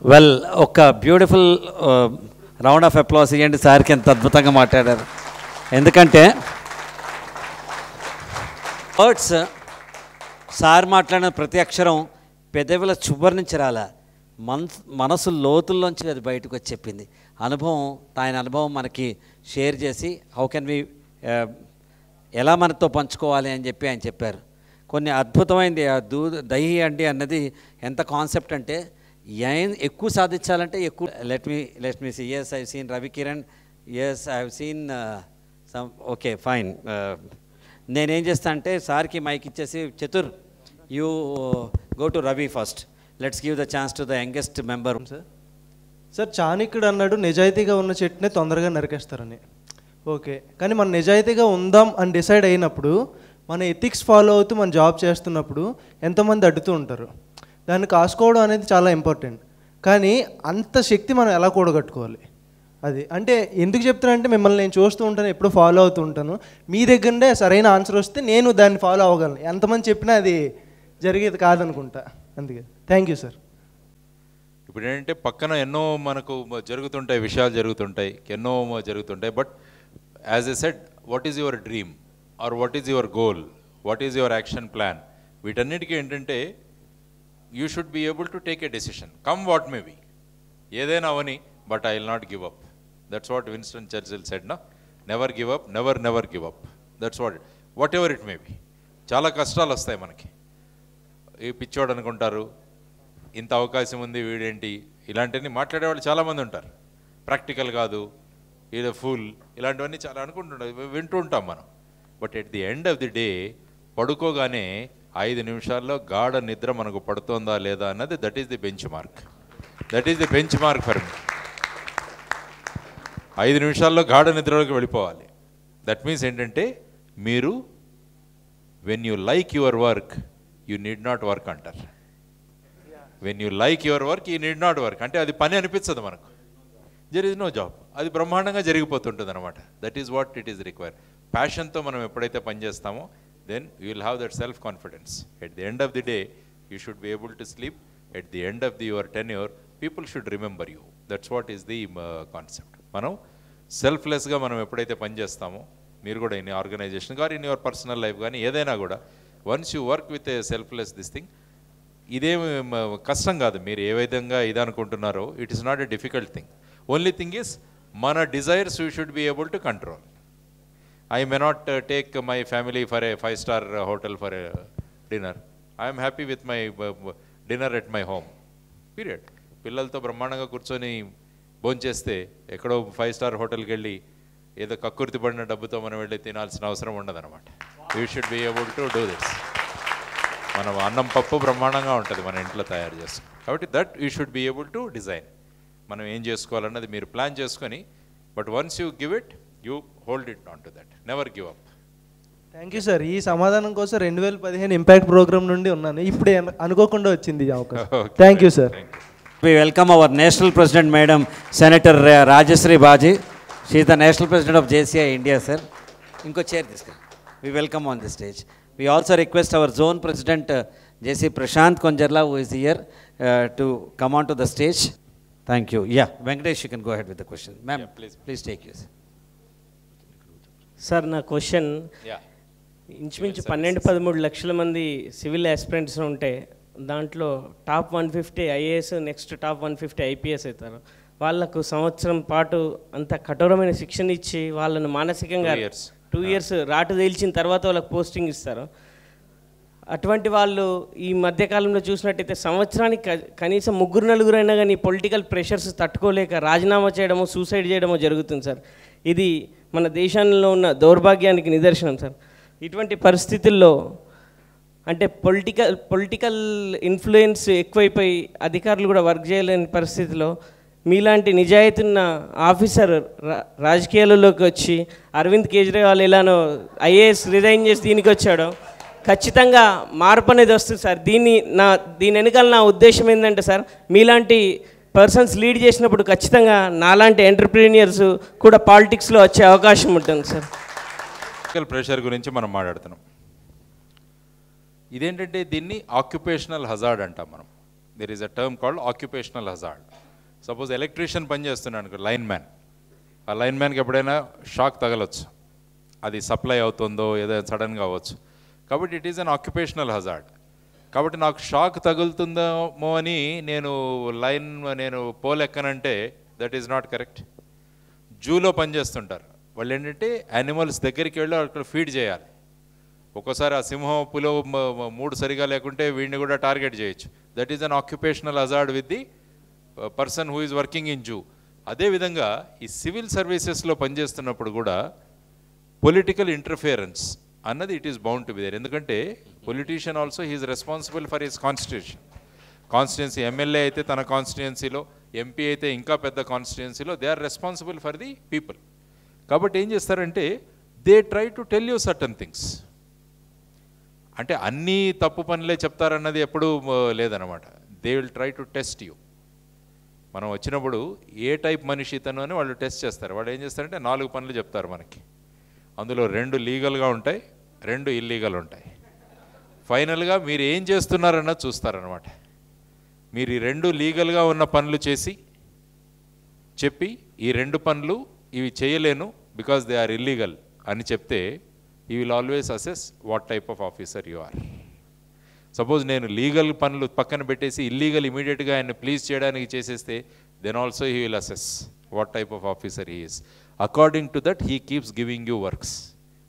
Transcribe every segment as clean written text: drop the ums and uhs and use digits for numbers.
Well ఒక beautiful round of applause ఇవ్వండి సార్కి, ఎంత అద్భుతంగా మాట్లాడారు. ఎందుకంటే వర్డ్స్ సార్ మాట్లాడిన ప్రతి అక్షరం పెదవుల చివరి నుంచి రాలా, మనసు లోతుల్లోంచి అది బయటకు వచ్చి చెప్పింది. ఆయన అనుభవం మనకి షేర్ చేసి హౌ కెన్ వి ఎలా మనతో పంచుకోవాలి అని చెప్పి ఆయన చెప్పారు. కొన్ని అద్భుతమైంది. దహి అండి అన్నది ఎంత కాన్సెప్ట్ అంటే ఎక్కువ సాధించాలంటే ఎక్కువ let me see. Yes I seen Ravi Kiran, yes I have seen some. Okay fine. నేనేం చేస్తా అంటే సార్కి మైక్ ఇచ్చేసి, Chatur you go to Ravi first, let's give the chance to the youngest member. Sir చాణక్యుడు అన్నాడు నిజాయితీగా ఉన్న చెట్టునే తొందరగా నరికేస్తారని. ఓకే, కానీ మనం నిజాయితీగా ఉందాం అని డిసైడ్ అయినప్పుడు మన ఎథిక్స్ ఫాలో అవుతూ మనం జాబ్ చేస్తున్నప్పుడు ఎంతోమంది అడ్డుతూ ఉంటారు. దాన్ని కాసుకోవడం అనేది చాలా ఇంపార్టెంట్. కానీ అంత శక్తి మనం ఎలా కూడగట్టుకోవాలి, అది అంటే ఎందుకు చెప్తానంటే మిమ్మల్ని నేను చూస్తూ ఉంటాను, ఎప్పుడు ఫాలో అవుతూ ఉంటాను. మీ దగ్గరే సరైన ఆన్సర్ వస్తే నేను దాన్ని ఫాలో అవ్వగలను. ఎంతమంది చెప్పినా అది జరిగేది కాదనుకుంటా. అందుకే థ్యాంక్ యూ సార్. ఇప్పుడు ఏంటంటే పక్కన ఎన్నో మనకు జరుగుతుంటాయి, విషయాలు జరుగుతుంటాయి, ఎన్నో జరుగుతుంటాయి. But as I said, what is your dream or what is your goal, what is your action plan, వీటన్నిటికీ ఏంటంటే you should be able to take a decision, come what may be, ఏదైనా అవని, but I will not give up. That's what Winston Churchill said నా, never give up, never never give up. That's what ever it may be. చాలా కష్టాలు వస్తాయి మనకి, ఈ పిచ్చోడు అనుకుంటారు, ఇంత అవకాశం ఉంది వీడేంటి, ఇలాంటివన్నీ మాట్లాడేవాళ్ళు చాలామంది ఉంటారు. ప్రాక్టికల్ కాదు, ఇది ఫుల్, ఇలాంటివన్నీ చాలా అనుకుంటుంటారు, వింటూ ఉంటాం మనం. But at the end of the day పడుకోగానే 5 నిమిషాల్లో గాఢ నిద్ర మనకు పడుతోందా లేదా అన్నది, that is the benchmark. That is the benchmark for me. 5 నిమిషాల్లో గాఢ నిద్రలోకి వెళ్ళిపోవాలి. దట్ మీన్స్ ఏంటంటే మీరు when you like your work you need not work అంటారు. When you like your work you need not work అంటే అది పని అనిపించదు మనకు. దెర్ ఈజ్ నో జాబ్, అది బ్రహ్మాండంగా జరిగిపోతుంటుంది అనమాట. That is what it is require. ప్యాషన్తో మనం ఎప్పుడైతే పనిచేస్తామో then you will have that self confidence. At the end of the day you should be able to sleep. At the end of your tenure people should remember you. That's what is the concept. మనం సెల్ఫ్లెస్గా మనం ఎప్పుడైతే పనిచేస్తామో, మీరు కూడా in organization కానీ in your personal life కానీ ఏదైనా కూడా, once you work with a selfless this thing, ఇదేమి కష్టం కాదు. మీరు ఏ విధంగా ఇది అనుకుంటున్నారో it is not a difficult thing. Only thing is మన desires you should be able to control. I may not take my family for a 5-star hotel for a dinner. I am happy with my dinner at my home. Period. పిల్లలతో బ్రహ్మాండంగా కూర్చొని భోంచేస్తే ఎక్కడో 5-స్టార్ హోటల్కి వెళ్ళి ఏదో కక్కుర్తి పడిన డబ్బుతో మనం వెళ్ళి తినాల్సిన అవసరం ఉండదన్నమాట. You should be able to do this. మనం అన్నం పప్పు బ్రహ్మాండంగా ఉంటుంది మన ఇంట్లో తయారు చేస్తాం. కాబట్టి that you should be able to design. మనం ఏం చేసుకోవాలన్నది మీరు ప్లాన్ చేసుకొని, but once you give it you hold it on to that, never give up. Thank you sir. ఈ సమాధానం కోసం 2015 ఇంపాక్ట్ ప్రోగ్రామ్ నుండి ఉన్నాను, ఇప్పుడే అనుకోకుండా వచ్చింది ఈ అవకాశం. Thank you sir. We welcome our national president madam Senator Rajashree Baji. She is the national president of JCI India sir. Inko chair తీసుకురా. We welcome on the stage. We also request our zone president JC Prashant Konjarla who is here to come on to the stage. Thank you. Yeah, Venkatesh, you can go ahead with the question. Ma'am, yeah, please take yours. Sir నా question, ఇంచుమించు 12-13 లక్షల మంది civil aspirants ఉంటే దాంట్లో top 150 IAS, next top 150 IPS అవుతారు. వాళ్ళకు సంవత్సరం పాటు అంత కఠోరమైన శిక్షణ ఇచ్చి వాళ్ళను మానసికంగా 2 years రాటు తేల్చిన తర్వాత వాళ్ళకి పోస్టింగ్ ఇస్తారు. అటువంటి వాళ్ళు ఈ మధ్యకాలంలో చూసినట్టయితే సంవత్సరానికి కనీసం 3-4 అయినా కానీ పొలిటికల్ ప్రెషర్స్ తట్టుకోలేక రాజీనామా చేయడమో, సూసైడ్ చేయడమో జరుగుతుంది సార్. ఇది మన దేశంలో ఉన్న దౌర్భాగ్యానికి నిదర్శనం సార్. ఇటువంటి పరిస్థితుల్లో అంటే పొలిటికల్ ఇన్ఫ్లుయెన్స్ ఎక్కువైపోయి అధికారులు కూడా వర్క్ చేయలేని పరిస్థితిలో మీలాంటి నిజాయితీ ఉన్న ఆఫీసర్ రాజకీయాలలోకి వచ్చి అరవింద్ కేజ్రీవాల్ ఎలానో ఐఏఎస్ రిజైన్ చేసి దీనికి వచ్చాడో ఖచ్చితంగా మార్పు అనేది వస్తుంది సార్. దీని వెనకాల నా ఉద్దేశం ఏంటంటే సార్, మీలాంటి పర్సన్స్ లీడ్ చేసినప్పుడు ఖచ్చితంగా నాలాంటి ఎంటర్ప్రీనియర్స్ కూడా పాలిటిక్స్లో వచ్చే అవకాశం ఉంటుంది సార్. పొలిటికల్ ప్రెషర్ గురించి మనం మాట్లాడుతున్నాం. ఇదేంటంటే దీన్ని ఆక్యుపేషనల్ హజార్డ్ అంటాం మనం. There is a term called occupational hazard. Suppose electrician పని చేస్తున్నాడు, లైన్ మ్యాన్. ఆ లైన్ మ్యాన్కి ఎప్పుడైనా షాక్ తగలొచ్చు, అది సప్లై అవుతుందో ఏదైనా సడన్గా అవ్వచ్చు. కాబట్టి it is an occupational hazard. కాబట్టి నాకు షాక్ తగులుతుందేమో అని నేను పోల్ ఎక్కనంటే దట్ ఈస్ నాట్ కరెక్ట్. జూలో పనిచేస్తుంటారు వాళ్ళు, ఏంటంటే యానిమల్స్ దగ్గరికి వెళ్ళి అక్కడ ఫీడ్ చేయాలి. ఒక్కోసారి ఆ సింహం పులో మూడు సరిగా లేకుంటే వీడిని కూడా టార్గెట్ చేయొచ్చు. That is an occupational hazard with the person who is working in zoo. అదేవిధంగా ఈ సివిల్ సర్వీసెస్లో పనిచేస్తున్నప్పుడు కూడా పొలిటికల్ ఇంటర్ఫియరెన్స్ అన్నది it is bound to be there. ఎందుకంటే politician also he is responsible for his constituency. MLA అయితే తన కాన్స్టిట్యున్సీలో, ఎంపీ అయితే ఇంకా పెద్ద కాన్స్టిట్యున్సీలో, they are responsible for the people. కాబట్టి ఏం చేస్తారంటే they try to tell you certain things. అంటే అన్నీ తప్పు పనులే చెప్తారన్నది ఎప్పుడూ లేదనమాట. They will try to test you. మనం వచ్చినప్పుడు ఏ టైప్ మనిషి తను అని వాళ్ళు టెస్ట్ చేస్తారు. వాళ్ళు ఏం చేస్తారంటే 4 పనులు చెప్తారు మనకి. అందులో 2 లీగల్గా ఉంటాయి, 2 ఇల్లీగల్ ఉంటాయి. ఫైనల్గా మీరు ఏం చేస్తున్నారన్నది చూస్తారనమాట. మీరు ఈ 2 లీగల్గా ఉన్న పనులు చెప్పి ఈ 2 పనులు ఇవి చేయలేను బికాస్ దే ఆర్ ఇల్లీగల్ అని చెప్తే you will always assess what type of officer you are. Suppose నేను లీగల్ పనులు పక్కన పెట్టేసి ఇల్లీగల్ ఇమీడియట్గా ఆయన ప్లీజ్ చేయడానికి చేసేస్తే then also he will assess what type of officer he is. According to that he keeps giving you works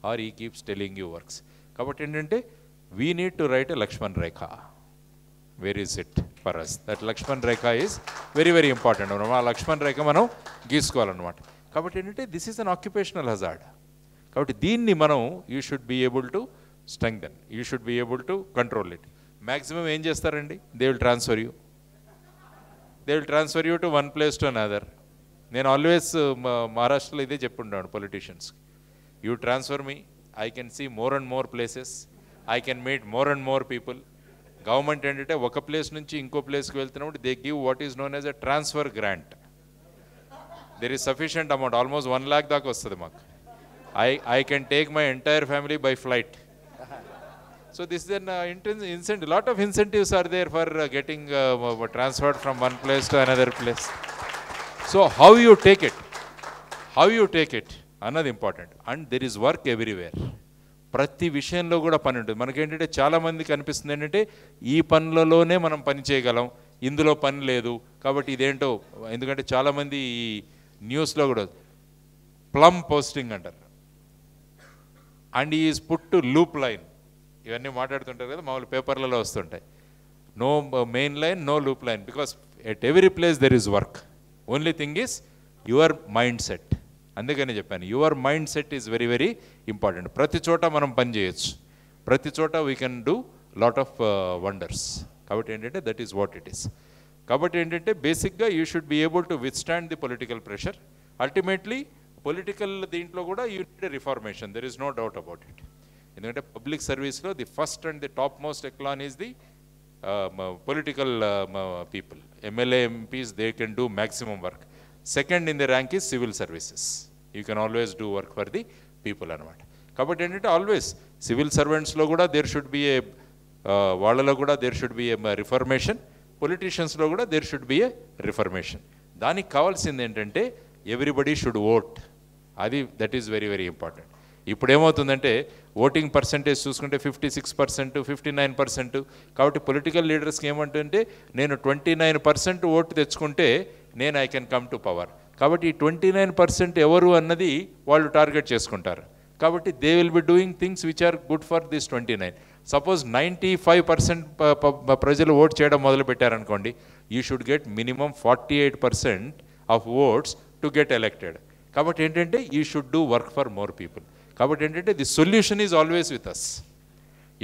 or he keeps telling you works. కాబట్టి ఏంటంటే we need to write a Lakshman rekha. Where is it for us? That Lakshman rekha is very very important. ఆ లక్ష్మణ్ రేఖ మనం గీసుకోవాలన్నమాట. కాబట్టి ఏంటంటే this is an occupational hazard. కాబట్టి దీన్ని మనం you should be able to strengthen, you should be able to control it. Maximum ఏం చేస్తారండి? They will transfer you to one place to another. నేను ఆల్వేస్ మహారాష్ట్రలో ఇదే చెప్పుంటాను politicians, you transfer me, I can see more and more places, I can meet more and more people. Government ఏంటంటే ఒక place నుంచి ఇంకో ప్లేస్కి వెళ్తున్నప్పుడు they give what is known as a transfer grant. There is sufficient amount, almost 1 lakh దాకా వస్తుంది మాకు. I can take my entire family by flight. So this is an incentive. Lot of incentives are there for getting transferred from one place to another place. So how you take it another important. And there is work everywhere. ప్రతి విషయంలో కూడా పని ఉంటుంది. మనకేంటంటే చాలామందికి అనిపిస్తుంది ఏంటంటే ఈ పనులలోనే మనం పని చేయగలం, ఇందులో పని లేదు. కాబట్టి ఇదేంటో, ఎందుకంటే చాలామంది ఈ న్యూస్లో కూడా ప్లమ్ పోస్టింగ్ అంటారు, and is put to loop line. ఇవన్నీ మాట్లాడుతుంటారు కదా, మామూలు పేపర్లలో వస్తుంటాయి. No main line, no loop line, because at every place there is work. Only thing is your mind set. అందుకని చెప్పాను, your mind set is very very important. ప్రతి చోట మనం పని చేయొచ్చు, ప్రతి చోట we can do lot of wonders. కాబట్టి ఏంటంటే that is what it is. కాబట్టి ఏంటంటే బేసిక్గా you should be able to withstand the political pressure. Ultimately political దీంట్లో కూడా you need a reformation, there is no doubt about it. ఎందుకంటే public సర్వీస్లో the first and the top most echelon is the political people. MLA, MPs, they can do maximum work. Second in the rank is civil services. You can always do work for the people అనమాట. కాబట్టి ఏంటంటే always civil సర్వెంట్స్లో కూడా there should be a, వాళ్ళలో కూడా there should be a reformation. పొలిటీషియన్స్లో కూడా there should be a reformation. దానికి కావాల్సింది ఏంటంటే ఎవ్రీబడి షుడ్ ఓట్. అది that is very very important. ఇప్పుడు ఏమవుతుందంటే ఓటింగ్ పర్సంటేజ్ చూసుకుంటే 56%, 59%. కాబట్టి పొలిటికల్ లీడర్స్కి ఏమంటుంటే నేను 29% ఓటు తెచ్చుకుంటే నేను I can come to power. కాబట్టి ఈ 29% ఎవరు అన్నది వాళ్ళు టార్గెట్ చేసుకుంటారు. కాబట్టి they will be doing things which are good for this 29. Suppose 95% ప్రజలు ఓట్ చేయడం మొదలు పెట్టారనుకోండి, you should get minimum 48% of votes to get elected. కాబట్టి ఏంటంటే you should do work for more people. కాబట్టి ఏంటంటే the solution is always with us.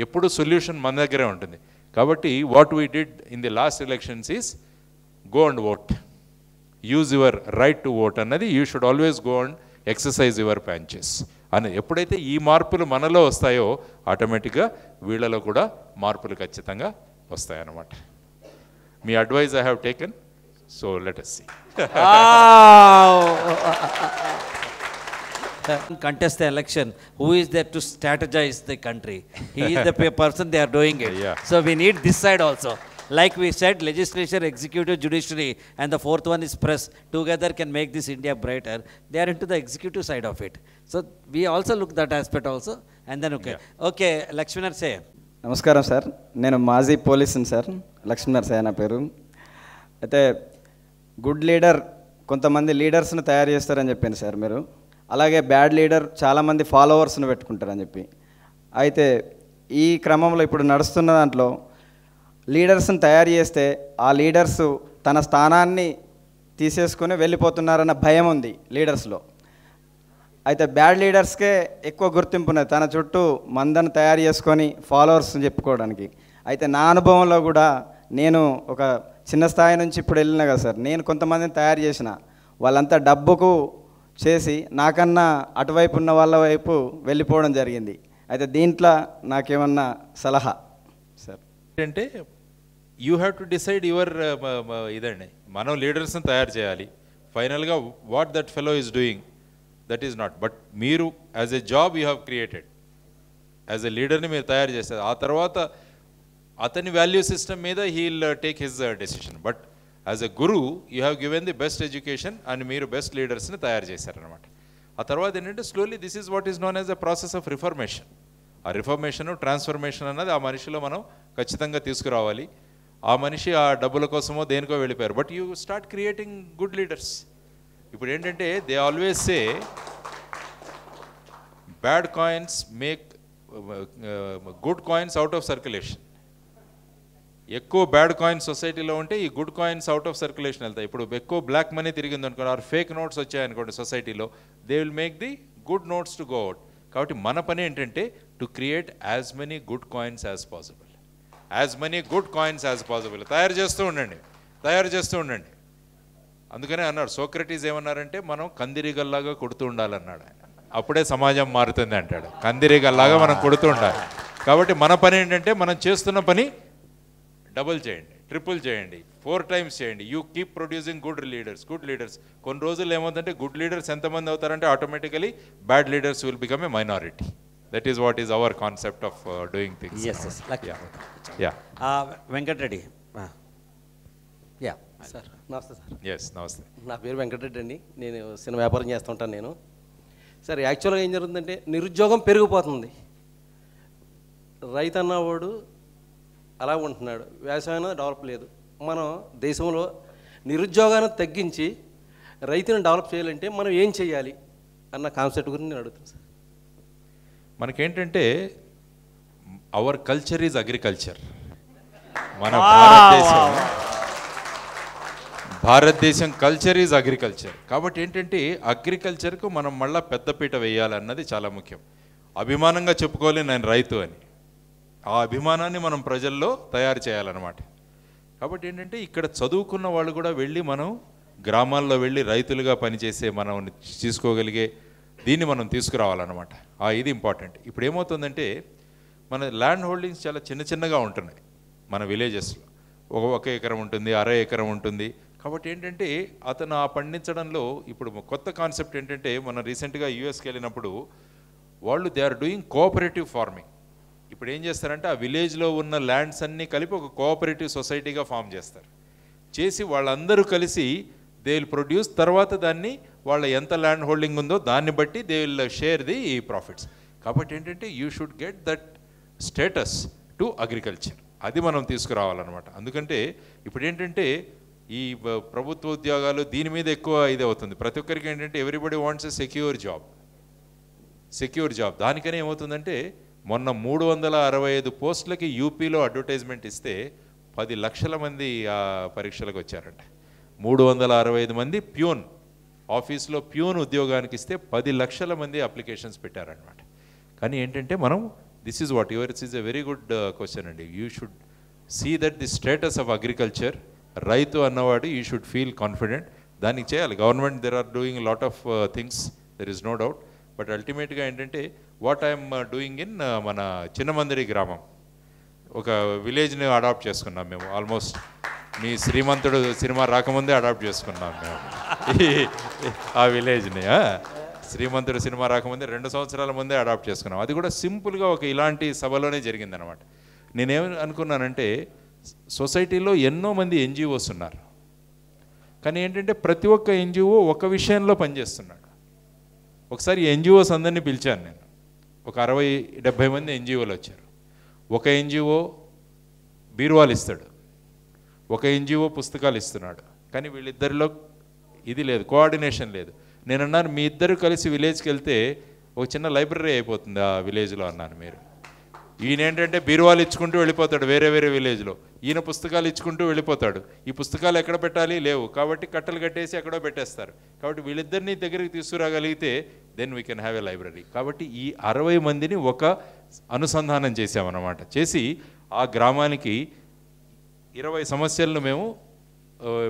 ఎప్పుడు solution మన దగ్గరే ఉంటుంది. కాబట్టి what we did in the last elections is go and vote, use your right to vote అన్నది. You should always go and exercise your franchise అని. ఎప్పుడైతే ఈ మార్పులు మనలో వస్తాయో ఆటోమేటిక్గా వీళ్ళలో కూడా మార్పులు ఖచ్చితంగా వస్తాయన్నమాట. మీ advice I have taken, so let us see. Contest the election, who is there to strategize the country? He is the person, they are doing it. Yeah. So we need this side also. Like we said, legislature, executive, judiciary, and the fourth one is press. Together can make this India brighter. They are into the executive side of it. So we also look that aspect also. And then okay, Lakshmanar say. నమస్కారం sir, నేను మాజీ పోలీసుని sir, Lakshmi Narasayya నా పేరు. అయితే good leader కొంతమంది లీడర్స్ని తయారు చేస్తారని చెప్పాను సార్ మీరు. అలాగే బ్యాడ్ లీడర్ చాలామంది ఫాలోవర్స్ని పెట్టుకుంటారని చెప్పి. అయితే ఈ క్రమంలో ఇప్పుడు నడుస్తున్న దాంట్లో లీడర్స్ని తయారు చేస్తే ఆ లీడర్స్ తన స్థానాన్ని తీసేసుకొని వెళ్ళిపోతున్నారన్న భయం ఉంది లీడర్స్లో. అయితే బ్యాడ్ లీడర్స్కే ఎక్కువ గుర్తింపు ఉన్నది తన చుట్టూ మందను తయారు చేసుకొని ఫాలోవర్స్ని చెప్పుకోవడానికి. అయితే నా అనుభవంలో కూడా నేను ఒక చిన్న స్థాయి నుంచి ఇప్పుడు వెళ్ళినా కదా సార్, నేను కొంతమందిని తయారు చేసిన, వాళ్ళంతా డబ్బుకు చేసి నాకన్నా అటువైపు ఉన్న వాళ్ళ వైపు వెళ్ళిపోవడం జరిగింది. అయితే దీంట్లో నాకేమన్నా సలహా సార్? అంటే you have to decide your ఇదండి, మనం లీడర్స్ని తయారు చేయాలి. ఫైనల్గా what that fellow is doing that is not, but మీరు as a job you have created, as a లీడర్ని మీరు తయారు చేస్తారు. ఆ తర్వాత అతని వాల్యూ సిస్టమ్ మీద he'll take his decision. But as a guru you have given the best education and మీరు బెస్ట్ లీడర్స్ని తయారు చేశారనమాట. ఆ తర్వాత ఏంటంటే slowly this is what is known as the process of reformation. ఆ రిఫర్మేషన్ ట్రాన్స్ఫర్మేషన్ అన్నది ఆ మనిషిలో మనం ఖచ్చితంగా తీసుకురావాలి. ఆ మనిషి ఆ డబ్బుల కోసమో దేనికో వెళ్ళిపోయారు, but you start creating good leaders. ఇప్పుడు ఏంటంటే they always say bad coins make good coins out of circulation. ఎక్కువ బ్యాడ్ కాయిన్స్ సొసైటీలో ఉంటే ఈ good coins out of circulation వెళ్తాయి. ఇప్పుడు ఎక్కువ బ్లాక్ మనీ తిరిగింది అనుకోండి, ఆర్ ఫేక్ నోట్స్ వచ్చాయనుకోండి సొసైటీలో, they will make the good notes to go out. కాబట్టి మన పని ఏంటంటే to create as many good coins as possible, as many good coins as possible తయారు చేస్తూ ఉండండి. అందుకనే అన్నాడు సోక్రటీస్ ఏమన్నారంటే మనం కందిరీగల్లాగా కొడుతూ ఉండాలన్నాడు ఆయన. అప్పుడే సమాజం మారుతుంది అంటాడు. కందిరీగల్లాగా మనం కొడుతూ ఉండాలి. కాబట్టి మన పని ఏంటంటే మనం చేస్తున్న పని డబుల్ చేయండి, ట్రిపుల్ చేయండి, 4 times చేయండి. You keep producing good leaders. కొన్ని రోజులు ఏమవుతుందంటే గుడ్ లీడర్స్ ఎంతమంది అవుతారంటే automatically bad leaders will become a minority. That is what is our concept of doing things. Venkatareddy. Sir నమస్తే సార్. ఎస్ నమస్తే. నా పేరు వెంకటరెడ్డి అండి. నేను సినిమా వ్యాపారం చేస్తుంటాను నేను. సార్ యాక్చువల్గా ఏం జరుగుతుందంటే నిరుద్యోగం పెరిగిపోతుంది. రైతు అన్నవాడు అలా ఉంటున్నాడు, వ్యవసాయం డెవలప్ లేదు. మనం దేశంలో నిరుద్యోగాన్ని తగ్గించి రైతుని డెవలప్ చేయాలంటే మనం ఏం చేయాలి అన్న కాన్సెప్ట్ గురించి నేను అడుగుతాను సార్. మనకేంటంటే అవర్ కల్చర్ ఈజ్ అగ్రికల్చర్. మన భారతదేశం కల్చర్ ఈజ్ అగ్రికల్చర్. కాబట్టి ఏంటంటే అగ్రికల్చర్కు మనం మళ్ళీ పెద్దపీట వేయాలన్నది చాలా ముఖ్యం. అభిమానంగా చెప్పుకోవాలి నేను రైతు అని. ఆ అభిమానాన్ని మనం ప్రజల్లో తయారు చేయాలన్నమాట. కాబట్టి ఏంటంటే ఇక్కడ చదువుకున్న వాళ్ళు కూడా వెళ్ళి మనం గ్రామాల్లో వెళ్ళి రైతులుగా పనిచేసే మనం తీసుకోగలిగే దీన్ని మనం తీసుకురావాలన్నమాట. ఇది ఇంపార్టెంట్. ఇప్పుడు ఏమవుతుందంటే మన ల్యాండ్ హోల్డింగ్స్ చాలా చిన్నగా ఉంటున్నాయి మన విలేజెస్లో. 1 ఎకరం ఉంటుంది, 1/2 ఎకరం ఉంటుంది. కాబట్టి ఏంటంటే అతను ఆ పండించడంలో ఇప్పుడు కొత్త కాన్సెప్ట్ ఏంటంటే మనం రీసెంట్గా యూఎస్కి వెళ్ళినప్పుడు వాళ్ళు they are doing cooperative farming. ఇప్పుడు ఏం చేస్తారంటే ఆ విలేజ్లో ఉన్న ల్యాండ్స్ అన్నీ కలిపి ఒక కోఆపరేటివ్ సొసైటీగా ఫామ్ చేస్తారు. చేసి వాళ్ళందరూ కలిసి దే విల్ ప్రొడ్యూస్, తర్వాత దాన్ని వాళ్ళ ఎంత ల్యాండ్ హోల్డింగ్ ఉందో దాన్ని బట్టి they will share the profits. కాబట్టి ఏంటంటే you should get that status to agriculture. అది మనం తీసుకురావాలన్నమాట. అందుకంటే ఇప్పుడు ఏంటంటే ఈ ప్రభుత్వ ఉద్యోగాలు దీని మీద ఎక్కువ ఇది అవుతుంది. ప్రతి ఒక్కరికి ఏంటంటే everybody wants a secure job. దానికనే ఏమవుతుందంటే మొన్న 365 పోస్టులకి యూపీలో అడ్వర్టైజ్మెంట్ ఇస్తే 10 లక్షల మంది ఆ పరీక్షలకు వచ్చారంట. 365 మంది ప్యూన్ ఆఫీస్లో ప్యూన్ ఉద్యోగానికి ఇస్తే 10 లక్షల మంది అప్లికేషన్స్ పెట్టారనమాట. కానీ ఏంటంటే మనం this is what yours is a very good question అండి. You should see that the status of agriculture. రైతు అన్నవాడు యూ షుడ్ ఫీల్ కాన్ఫిడెంట్. దానికి చేయాలి. Government there are doing lot of things, there is no doubt. But అల్టిమేట్గా ఏంటంటే what I'm doing in మన చిన్నమందిరి గ్రామం ఒక విలేజ్ని అడాప్ట్ చేసుకున్నాం మేము. ఆల్మోస్ట్ మీ శ్రీమంతుడు సినిమా రాకముందే అడాప్ట్ చేసుకున్నాం మేము ఆ విలేజ్ని. శ్రీమంతుడు సినిమా రాకముందే 2 సంవత్సరాల ముందే అడాప్ట్ చేసుకున్నాం. అది కూడా సింపుల్గా ఒక ఇలాంటి సభలోనే జరిగిందనమాట. నేనేమి అనుకున్నానంటే సొసైటీలో ఎన్నో మంది ఎన్జిఓస్ ఉన్నారు, కానీ ఏంటంటే ప్రతి ఒక్క ఎన్జిఓ ఒక విషయంలో పనిచేస్తున్నాడు. ఒకసారి ఎన్జిఓస్ అందరినీ పిలిచాను నేను, ఒక 60-70 మంది ఎన్జిఓలు వచ్చారు. ఒక ఎన్జిఓ బీరువాలు ఇస్తాడు, ఒక ఎన్జిఓ పుస్తకాలు ఇస్తున్నాడు, కానీ వీళ్ళిద్దరిలో ఇది లేదు, కోఆర్డినేషన్ లేదు. నేను అన్నాను, మీ ఇద్దరు కలిసి విలేజ్కి వెళ్తే ఒక చిన్న లైబ్రరీ అయిపోతుంది ఆ విలేజ్లో అన్నాను. మీరు ఈయన ఏంటంటే బీరువాలు ఇచ్చుకుంటూ వెళ్ళిపోతాడు వేరే వేరే విలేజ్లో, ఈయన పుస్తకాలు ఇచ్చుకుంటూ వెళ్ళిపోతాడు. ఈ పుస్తకాలు ఎక్కడ పెట్టాలి లేవు, కాబట్టి కట్టలు కట్టేసి ఎక్కడో పెట్టేస్తారు. కాబట్టి వీళ్ళిద్దరినీ దగ్గరికి తీసుకురాగలిగితే then we can have a library. కాబట్టి ఈ 60 మందిని ఒక అనుసంధానం చేసామన్నమాట. చేసి ఆ గ్రామానికి 20 సమస్యలను మేము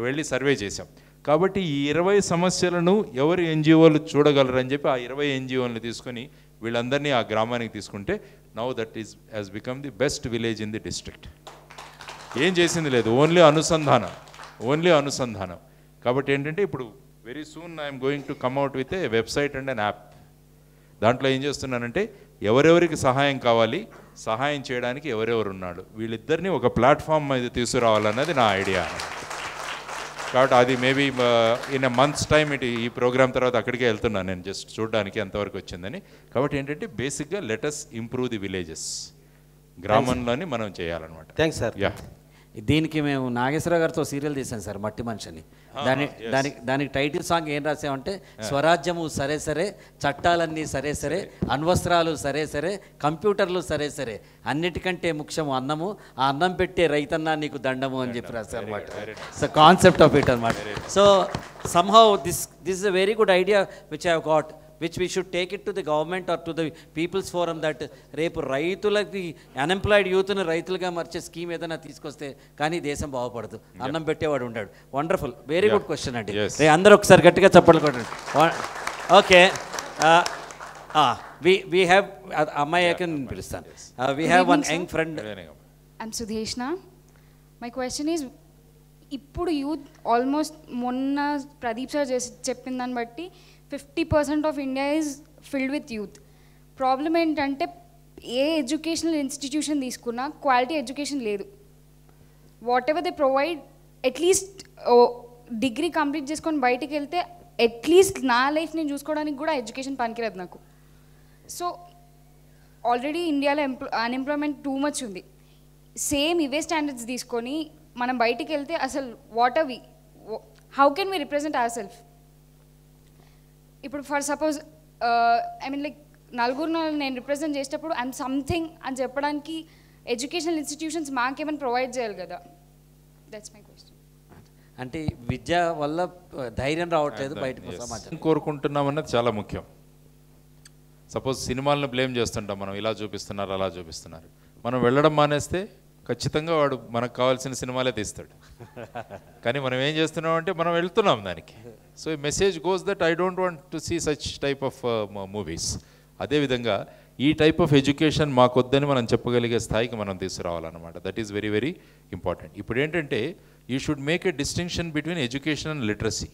వెళ్ళి సర్వే చేసాం. కాబట్టి ఈ 20 సమస్యలను ఎవరు ఎన్జిఓలు చూడగలరని చెప్పి ఆ 20 ఎన్జిఓలను తీసుకొని వీళ్ళందరినీ ఆ గ్రామానికి తీసుకుంటే now that is has become the best village in the district. ఏం చేసింది లేదు, ఓన్లీ అనుసంధానం. కాబట్టి ఏంటంటే ఇప్పుడు very soon I'm going to come out with a website and an app. దాంట్లో ఏం చేస్తున్నానంటే ఎవరెవరికి సహాయం కావాలి, సహాయం చేయడానికి ఎవరెవరు ఉన్నాడు, వీళ్ళిద్దరిని ఒక ప్లాట్ఫామ్ మీద తీసుకురావాలన్నది నా ఐడియా. కాబట్టి అది maybe in a months time ఈ ప్రోగ్రామ్ తర్వాత అక్కడికే వెళ్తున్నాను నేను, జస్ట్ చూడడానికి ఎంతవరకు వచ్చిందని. కాబట్టి ఏంటంటే బేసిక్గా లెటస్ ఇంప్రూవ్ ది విలేజెస్, గ్రామంలోని మనం చేయాలన్నమాట. Thanks sir. యా, దీనికి మేము నాగేశ్వర గారితో సీరియల్ తీసాం సార్, మట్టి మనిషిని. దానికి టైటిల్ సాంగ్ ఏం రాసామంటే, స్వరాజ్యము సరే సరే, చట్టాలన్నీ సరే సరే, అణ్వస్త్రాలు సరే సరే, కంప్యూటర్లు సరే సరే, అన్నిటికంటే ముఖ్యము అన్నము, ఆ అన్నం పెట్టే రైతన్నా నీకు దండము అని చెప్పి రాశారు అనమాట. సో కాన్సెప్ట్ ఆఫ్ ఇట్ అనమాట. So somehow this is a very good idea which I have got, which we should take it to the government or to the people's forum, that రేపు రైతులకి అన్ఎంప్లాయిడ్ యూత్ని రైతులుగా మార్చే scheme ఏదైనా తీసుకొస్తే కానీ దేశం బాగుపడదు, అన్నం పెట్టేవాడు ఉంటాడు. వండర్ఫుల్, వెరీ గుడ్ క్వశ్చన్ అండి. అందరూ ఒకసారి గట్టిగా చప్పట్లు కొట్టండి. ఓకే, we have అమ్మాయి పిలుస్తాను. We have one young friend. I'm Sudheshna. My question is, ఇప్పుడు యూత్ ఆల్మోస్ట్ మొన్న ప్రదీప్ సార్ చెప్పిన దాన్ని బట్టి 50% of India is filled with youth. Problem ఏంటంటే ఏ ఎడ్యుకేషనల్ ఇన్స్టిట్యూషన్ తీసుకున్నా క్వాలిటీ ఎడ్యుకేషన్ లేదు. What ever they provide, at least degree complete చేసుకొని బయటికి వెళ్తే అట్లీస్ట్ నా లైఫ్ నేను చూసుకోవడానికి కూడా ఎడ్యుకేషన్ పనికిరాదు నాకు. సో ఆల్రెడీ ఇండియాలో అన్ఎంప్లాయ్మెంట్ టూ మచ్ ఉంది. సేమ్ ఇవే స్టాండర్డ్స్ తీసుకొని మనం బయటికి వెళ్తే అసలు what are we, how can we represent our self? ఇప్పుడు for suppose I mean like నలుగురు నేను రిప్రజెంట్ చేసేటప్పుడు ఐఎమ్ సంథింగ్ అని చెప్పడానికి ఎడ్యుకేషనల్ ఇన్స్టిట్యూషన్స్ మాకేమైనా ప్రొవైడ్ చేయాలి కదా. That's my question. అంటే విద్య వల్ల ధైర్యం రావట్లేదు బయటకు సమాజం కోరుకుంటున్నామన్నది చాలా ముఖ్యం. సపోజ్ సినిమాలను బ్లేమ్ చేస్తుంటాం మనం, ఇలా చూపిస్తున్నారు అలా చూపిస్తున్నారు. మనం వెళ్ళడం మానేస్తే ఖచ్చితంగా వాడు మనకు కావాల్సిన సినిమాలే తీస్తాడు. కానీ మనం ఏం చేస్తున్నాం అంటే మనం వెళ్తున్నాం దానికి. So message goes that I don't want to see such type of movies. అదేవిధంగా ఈ టైప్ ఆఫ్ ఎడ్యుకేషన్ మాకొద్దని మనం చెప్పగలిగే స్థాయికి మనం తీసుకురావాలన్నమాట. That is very very important. ఇప్పుడు ఏంటంటే you should make a distinction between education and literacy.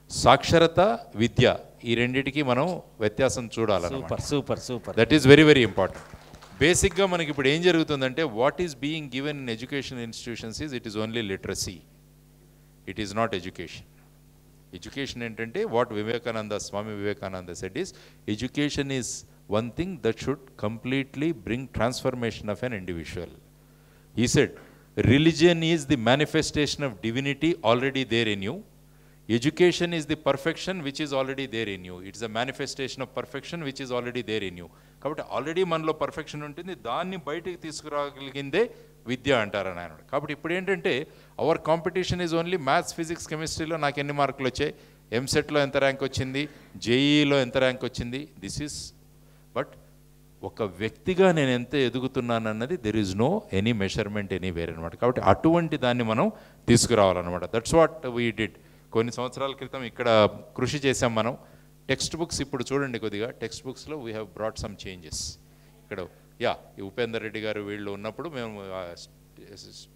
సాక్షరత, విద్య, ఈ రెండింటికి మనం వ్యత్యాసం చూడాలన్నమాట. Super super. That is very very important. బేసిక్గా మనకి ఇప్పుడు ఏం జరుగుతుందంటే what is being given in education institutions is it is only literacy, it is not education. Education ఏంటంటే what Swami Vivekananda said is, education is one thing that should completely bring transformation of an individual. He said religion is the manifestation of divinity already there in you. Education is the perfection which is already there in you. It is a manifestation of perfection which is already there in you. కాబట్టి already మనలో perfection ఉంటుంది, దాన్ని బయటికి తీసుకురాగలిగిందే విద్య అంటారని ఆయన. కాబట్టి ఇప్పుడు ఏంటంటే our competition is only maths, physics, కెమిస్ట్రీలో నాకు ఎన్ని మార్కులు వచ్చాయి, ఎంసెట్లో ఎంత ర్యాంక్ వచ్చింది, జేఈలో ఎంత ర్యాంక్ వచ్చింది, దిస్ ఈస్. బట్ ఒక వ్యక్తిగా నేను ఎంత ఎదుగుతున్నానన్నది there is no any measurement anywhere అనమాట. కాబట్టి అటువంటి దాన్ని మనం తీసుకురావాలన్నమాట. That's what we did. కొన్ని సంవత్సరాల క్రితం ఇక్కడ కృషి చేసాం మనం. టెక్స్ట్ బుక్స్ ఇప్పుడు చూడండి, కొద్దిగా టెక్స్ట్ బుక్స్లో we have brought some changes. ఇక్కడ ఈ ఉపేందర్ రెడ్డి గారు వీళ్ళు ఉన్నప్పుడు మేము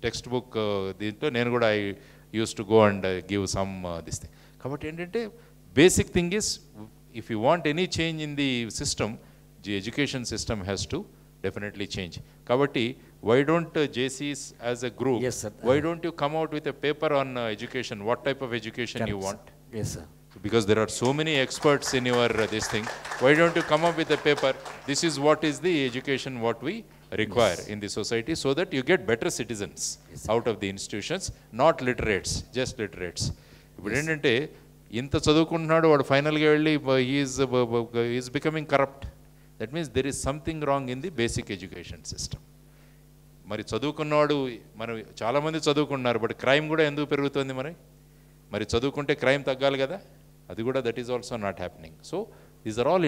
టెక్స్ట్ బుక్ దీంట్లో నేను కూడా I use to go and give some this thing. కాబట్టి ఏంటంటే basic thing is if you want any change in the system, the education system has to definitely change. Kabatti, why don't JCs as a group, Yes, sir. why don't you come out with a paper on education, what type of education you want? Yes, sir. Because there are so many experts in your this thing, why don't you come up with a paper, this is what is the education what we require in the society, so that you get better citizens out of the institutions, not literates, just literates. ఇప్పుడు ఏంటంటే ఇంత చదువుకుంటున్నాడు వాడు ఫైనల్గా వెళ్ళి is becoming corrupt. That means there is something wrong in the basic education system. మరి చదువుకున్నవాడు మనం చాలామంది చదువుకుంటున్నారు, బట్ క్రైమ్ కూడా ఎందుకు పెరుగుతుంది? మరి చదువుకుంటే క్రైమ్ తగ్గాలి కదా, అది కూడా that is also not happening. So these are all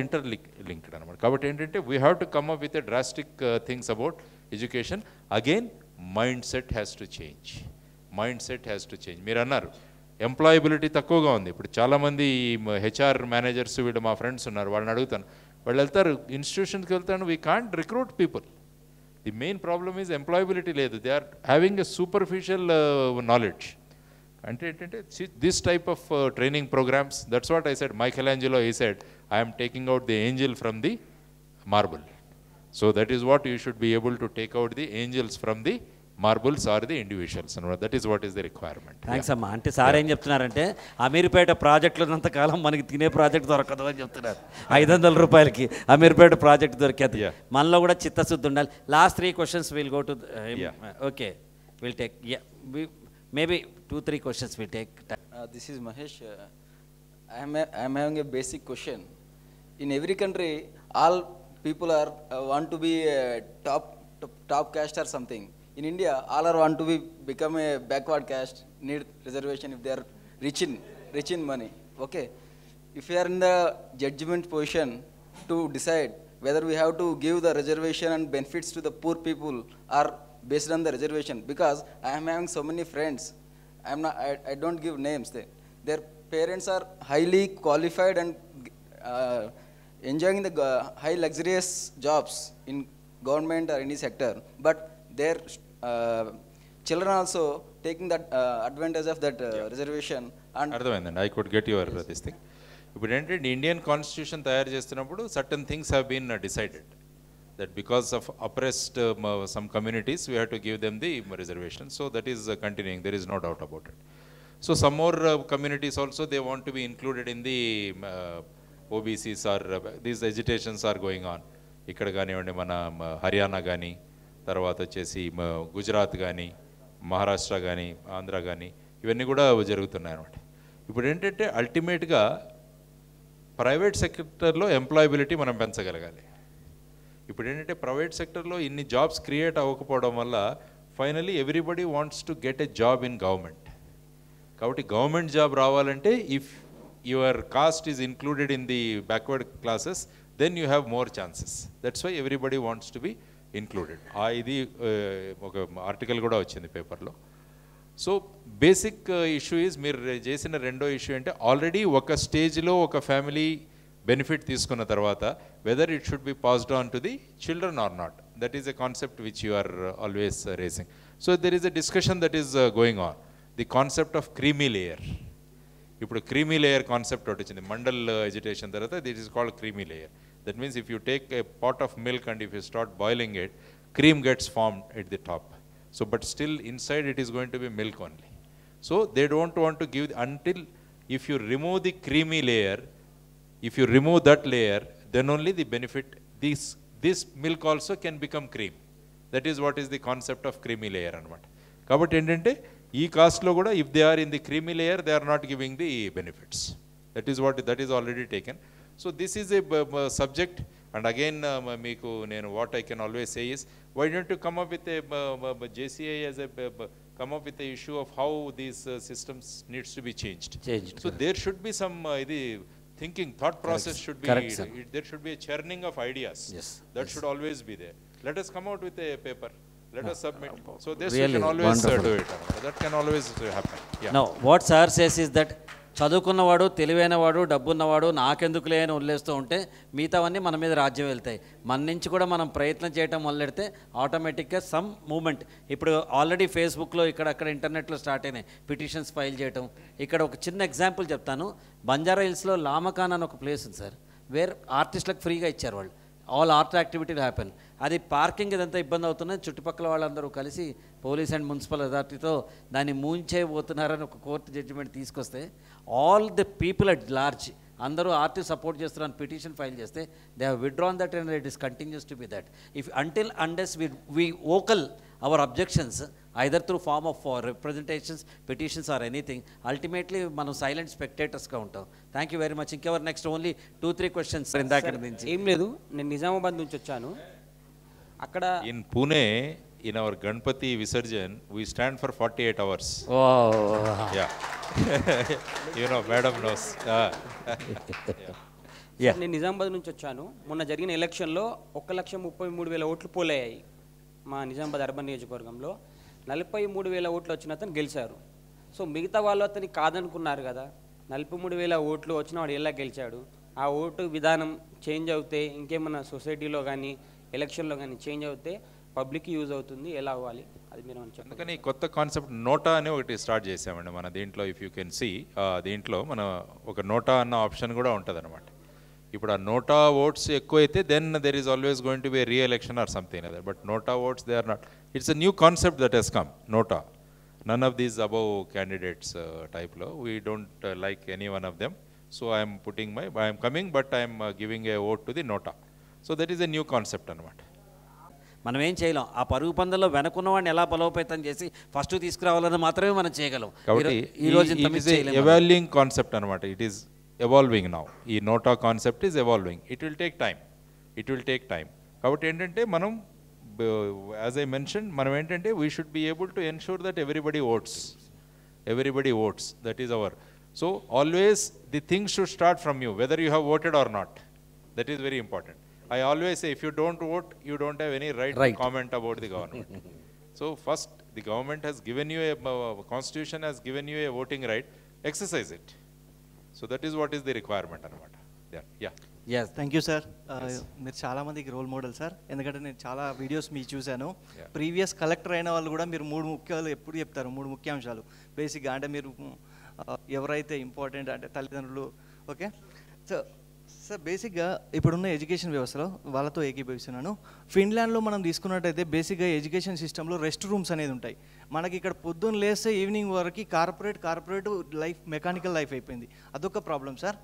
linked అనమాట. కాబట్టి ఏంటంటే we have to come up with a drastic things about education. Again mind set has to change. Mind set has to change. మీరు అన్నారు employability తక్కువగా ఉంది. ఇప్పుడు చాలామంది HR managers వీళ్ళు మా ఫ్రెండ్స్ ఉన్నారు, వాళ్ళని అడుగుతాను, వాళ్ళు వెళ్తారు ఇన్స్టిట్యూషన్కి వెళ్తాను, we can't recruit people. The main problem is employability లేదు. They are having a superficial knowledge. అంటే ఏంటంటే this type of training programs, that's what I said. Michelangelo he said, I'm taking out the angel from the marble. So that is what you should be able to take out the angels from the marbles or the individuals అనమాట. That is what is the requirement. Thanks అమ్మా. అంటే sir ఏం చెప్తున్నారంటే అమీర్పేట ప్రాజెక్టులు ఉన్నంతకాలం మనకి తినే project దొరకదు అని చెప్తున్నారు. 500 రూపాయలకి అమీర్పేట ప్రాజెక్ట్ దొరికేది. మనలో కూడా చిత్తశుద్ధి ఉండాలి. Last 3 questions will go to okay will take maybe 2-3 questions we'll take. This is Mahesh. I am having a basic question. In every country, all people are want to be a top caste or something. In India, all are want to become a backward caste, need reservation if they are rich in money. Okay, if you are in the judgment position to decide whether we have to give the reservation and benefits to the poor people or based on the reservation, because I am having so many friends, I don't give names, their parents are highly qualified and enjoying the high luxurious jobs in government or any sector, but their children also taking that advantage of that reservation. And అర్థమైందండి, I could get your this thing. ఇప్పుడు ఏంటంటే Indian constitution తయారు చేస్తున్నప్పుడు certain things have been decided. That because of oppressed some communities, we have to give them the reservation. So that is continuing, there is no doubt about it. So some more communities also, they want to be included in the OBCs, or these agitations are going on. Ikkada ganivandi mana Haryana gani, tarvata vachesi Gujarat gani, Maharashtra gani, Andhra gani, ivanni kuda jarugutunnayi annamata. Ippudu entante ultimate ga private sector lo employability manam penchagalagali. ఇప్పుడు ఏంటంటే private సెక్టర్లో ఇన్ని jobs create అవ్వకపోవడం వల్ల finally everybody wants to get a job in government. కాబట్టి government job రావాలంటే if your caste is included in the backward classes, then you have more chances. That's why everybody wants to be included. ఇది ఒక article కూడా వచ్చింది పేపర్లో. So basic issue is, మీరు చేసిన రెండో ఇష్యూ అంటే ఆల్రెడీ ఒక స్టేజ్లో ఒక ఫ్యామిలీ బెనిఫిట్ తీసుకున్న తర్వాత whether it should be passed on to the children or not. That is a concept which you are always racing. So there is a discussion that is going on, the concept of creamy layer. ఇప్పుడు creamy layer concept ఒకటి వచ్చింది Mandal education తర్వాత, that is called creamy layer. That means if you take a pot of milk and if you start boiling it, cream gets formed at the top. So but still inside it is going to be milk only. So they don't want to give until if you remove the creamy layer, if you remove that layer, then only the benefit, this milk also can become cream. That is what is the concept of creamy layer anamata. Kabatti endante ee caste lo kuda if they are in the creamy layer, they are not giving the benefits. That is already taken. So this is a subject, and again meeku nenu what I can always say is, why don't you come up with a JCI as a come up with the issue of how these systems needs to be changed. So there should be some thinking, thought process should be, there should be a churning of ideas. That should always be there. Let us come out with a paper, let us submit. So this really can always do it. That can always happen. Yeah. Now what sir says is that చదువుకున్నవాడు, తెలివైనవాడు, డబ్బున్నవాడు నాకెందుకులే అని వదిలేస్తూ ఉంటే మిగతావన్నీ మన మీద రాజ్యం వెళ్తాయి. మన నుంచి కూడా మనం ప్రయత్నం చేయటం మొదలెడితే ఆటోమేటిక్గా సమ్ మూమెంట్. ఇప్పుడు ఆల్రెడీ ఫేస్బుక్లో ఇక్కడక్కడ ఇంటర్నెట్లో స్టార్ట్ అయినాయి పిటిషన్స్ ఫైల్ చేయటం. ఇక్కడ ఒక చిన్న ఎగ్జాంపుల్ చెప్తాను. బంజారా హిల్స్లో లామకాన్ అని ఒక ప్లేస్ ఉంది సార్, వేర్ ఆర్టిస్టులకు ఫ్రీగా ఇచ్చారు వాళ్ళు. All art activity happen. అది పార్కింగ్ ఇదంతా ఇబ్బంది అవుతున్నది, చుట్టుపక్కల వాళ్ళందరూ కలిసి పోలీస్ అండ్ మున్సిపల్ అథారిటీతో దాన్ని మూయించేయబోతున్నారని ఒక కోర్టు జడ్జిమెంట్ తీసుకొస్తే all the people at large అందరూ ఆర్టీ సపోర్ట్ చేస్తున్నారని పిటిషన్ ఫైల్ చేస్తే they have withdrawn that and it is continues to be that. If until unless we vocal our objections either through form of representations, petitions or anything, ultimately మనం silent స్పెక్టేటర్స్గా ఉంటాం. Thank you very much. ఇంకెవరు next? Only 2-3 questions ఇందాక నుంచి. ఏం లేదు, నేను నిజామాబాద్ నుంచి వచ్చాను. అక్కడ in Pune in our Ganpati Visarjan, we stand for 48 hours. Oh. Yeah. You know, madam knows. Yeah. నేను నిజామాబాద్ నుంచి వచ్చాను. మొన్న జరిగిన ఎలక్షన్లో 1,33,000 ఓట్లు పోలయ్యాయి మా నిజామాబాద్ అర్బన్ నియోజకవర్గంలో. 43,000 ఓట్లు వచ్చిన అతను గెలిచారు. సో మిగతా వాళ్ళు అతని కాదనుకున్నారు కదా, 43,000 ఓట్లు వచ్చిన వాడు ఎలా గెలిచాడు? ఆ ఓటు విధానం చేంజ్ అవుతే, ఇంకేమన్నా సొసైటీలో కానీ ఎలక్షన్లో కానీ చేంజ్ అవుతే పబ్లిక్కి యూజ్ అవుతుంది, ఎలా అవ్వాలి అది మీరు చెప్పండి. అందుకని కొత్త కాన్సెప్ట్ నోటా అని ఒకటి స్టార్ట్ చేసామండి మన దీంట్లో. ఇఫ్ యూ కెన్ సీ, దీంట్లో మన ఒక నోటా అన్న ఆప్షన్ కూడా ఉంటుంది అనమాట. ఇప్పుడు ఆ నోటా ఓట్స్ ఎక్కువైతే then there is always going to be re election or something other. But NOTA votes they are not. It's a new concept that has come, NOTA. None of these above candidates టైప్లో we don't like any one of them. So I'm putting I'm coming but I'm giving a vote to the NOTA. So that is a new concept అనమాట. మనం ఏం చేయలేం. ఆ పరుగు పందెంలో వెనకున్నవాడిని ఎలా బలోపేతం చేసి ఫస్ట్ తీసుకురావాలని మాత్రమే మనం చేయగలం. కాబట్టి ఈరోజు ఎవాల్వింగ్ కాన్సెప్ట్ అనమాట. It is evolving now. ఈ NOTA concept is evolving. It will take time. కాబట్టి ఏంటంటే మనం, యాజ్ ఐ మెన్షన్, మనం ఏంటంటే we should be able to ensure that everybody votes. That is our. So always the things should start from you, whether you have voted or not. That is very important. I always say, if you don't vote, you don't have any right to comment about the government. So first, the government has given you constitution has given you a voting right, exercise it. So that is what is the requirement anamata. Yeah. Yes. Thank you sir. మీరు చాలా మందికి role model sir. ఎందుకంటే నేను చాలా videos మీ చూశాను. Previous collector అయిన వాళ్ళు కూడా మీరు 3 ముఖ్యాలు ఎప్పుడు చెప్తారు, 3 ముఖ్యాంశాలు బేసిక్గా. అంటే మీరు ఎవరైతే ఇంపార్టెంట్ అంటే తల్లిదండ్రులు, ఓకే. సో సార్ బేసిక్గా ఇప్పుడున్న ఎడ్యుకేషన్ వ్యవస్థలో వాళ్ళతో ఏకీభవిస్తున్నాను. ఫిన్లాండ్లో మనం తీసుకున్నట్టయితే బేసిక్గా ఎడ్యుకేషన్ సిస్టంలో రెస్ట్ రూమ్స్ అనేది ఉంటాయి. మనకి ఇక్కడ పొద్దున్న లేస్తే ఈవినింగ్ వరకు కార్పొరేట్ లైఫ్, మెకానికల్ లైఫ్ అయిపోయింది. అదొక ప్రాబ్లం సార్.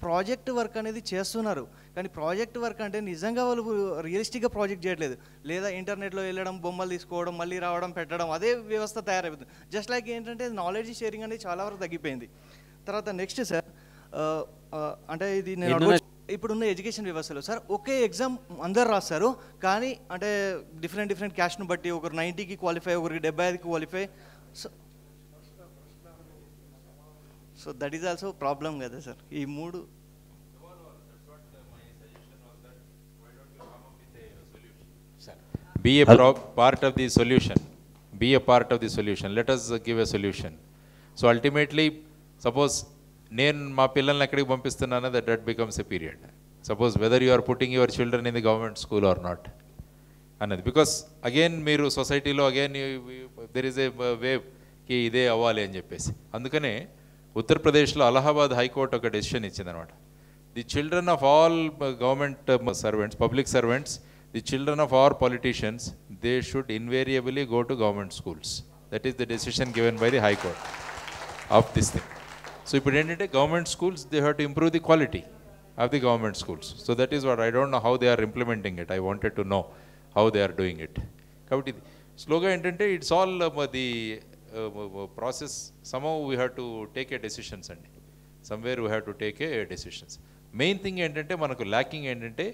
ప్రాజెక్ట్ వర్క్ అనేది చేస్తున్నారు, కానీ ప్రాజెక్ట్ వర్క్ అంటే నిజంగా వాళ్ళు రియలిస్టిక్గా ప్రాజెక్ట్ చేయట్లేదు. లేదా ఇంటర్నెట్లో వెళ్ళడం, బొమ్మలు తీసుకోవడం, మళ్ళీ రావడం, పెట్టడం, అదే వ్యవస్థ తయారైపోతుంది. జస్ట్ లైక్ ఏంటంటే నాలెడ్జ్ షేరింగ్ అనేది చాలా వరకు తగ్గిపోయింది. తర్వాత నెక్స్ట్ సార్, అంటే ఇది నేను ఇప్పుడున్న ఎడ్యుకేషన్ వ్యవస్థలో సార్ ఒకే ఎగ్జామ్ అందరు రాస్తారు, కానీ అంటే డిఫరెంట్ క్యాస్ట్ను బట్టి ఒకరు 90కి క్వాలిఫై, ఒకరికి 75కి qualify. So that is also problem కదా సార్. ఈ 3 Be a part of the solution. Be a part of the solution. Let us give a solution. So ultimately, suppose నేను మా పిల్లల్ని ఎక్కడికి పంపిస్తున్నాను, that becomes a period. Suppose whether you are putting your children in the government school or not అన్నది. Because again మీరు సొసైటీలో again there is a వేవ్కి ఇదే అవ్వాలి అని చెప్పేసి. అందుకనే ఉత్తరప్రదేశ్లో అలహాబాద్ హైకోర్టు ఒక డెసిషన్ ఇచ్చిందనమాట. The children of all government servants, public servants, the children of all politicians, they should invariably go to government schools. That is the decision given by the high court of this thing. So ఇప్పుడు ఏంటంటే government schools, they have to improve the quality of the government schools. So that is what I don't know how they are implementing it. I wanted to know how they are doing it. కాబట్టి ఇది స్లోగా ఏంటంటే it's all the process. Somehow we have to take a decisions అండి. Somewhere we have to take a decisions. Main thing ఏంటంటే మనకు lacking ఏంటంటే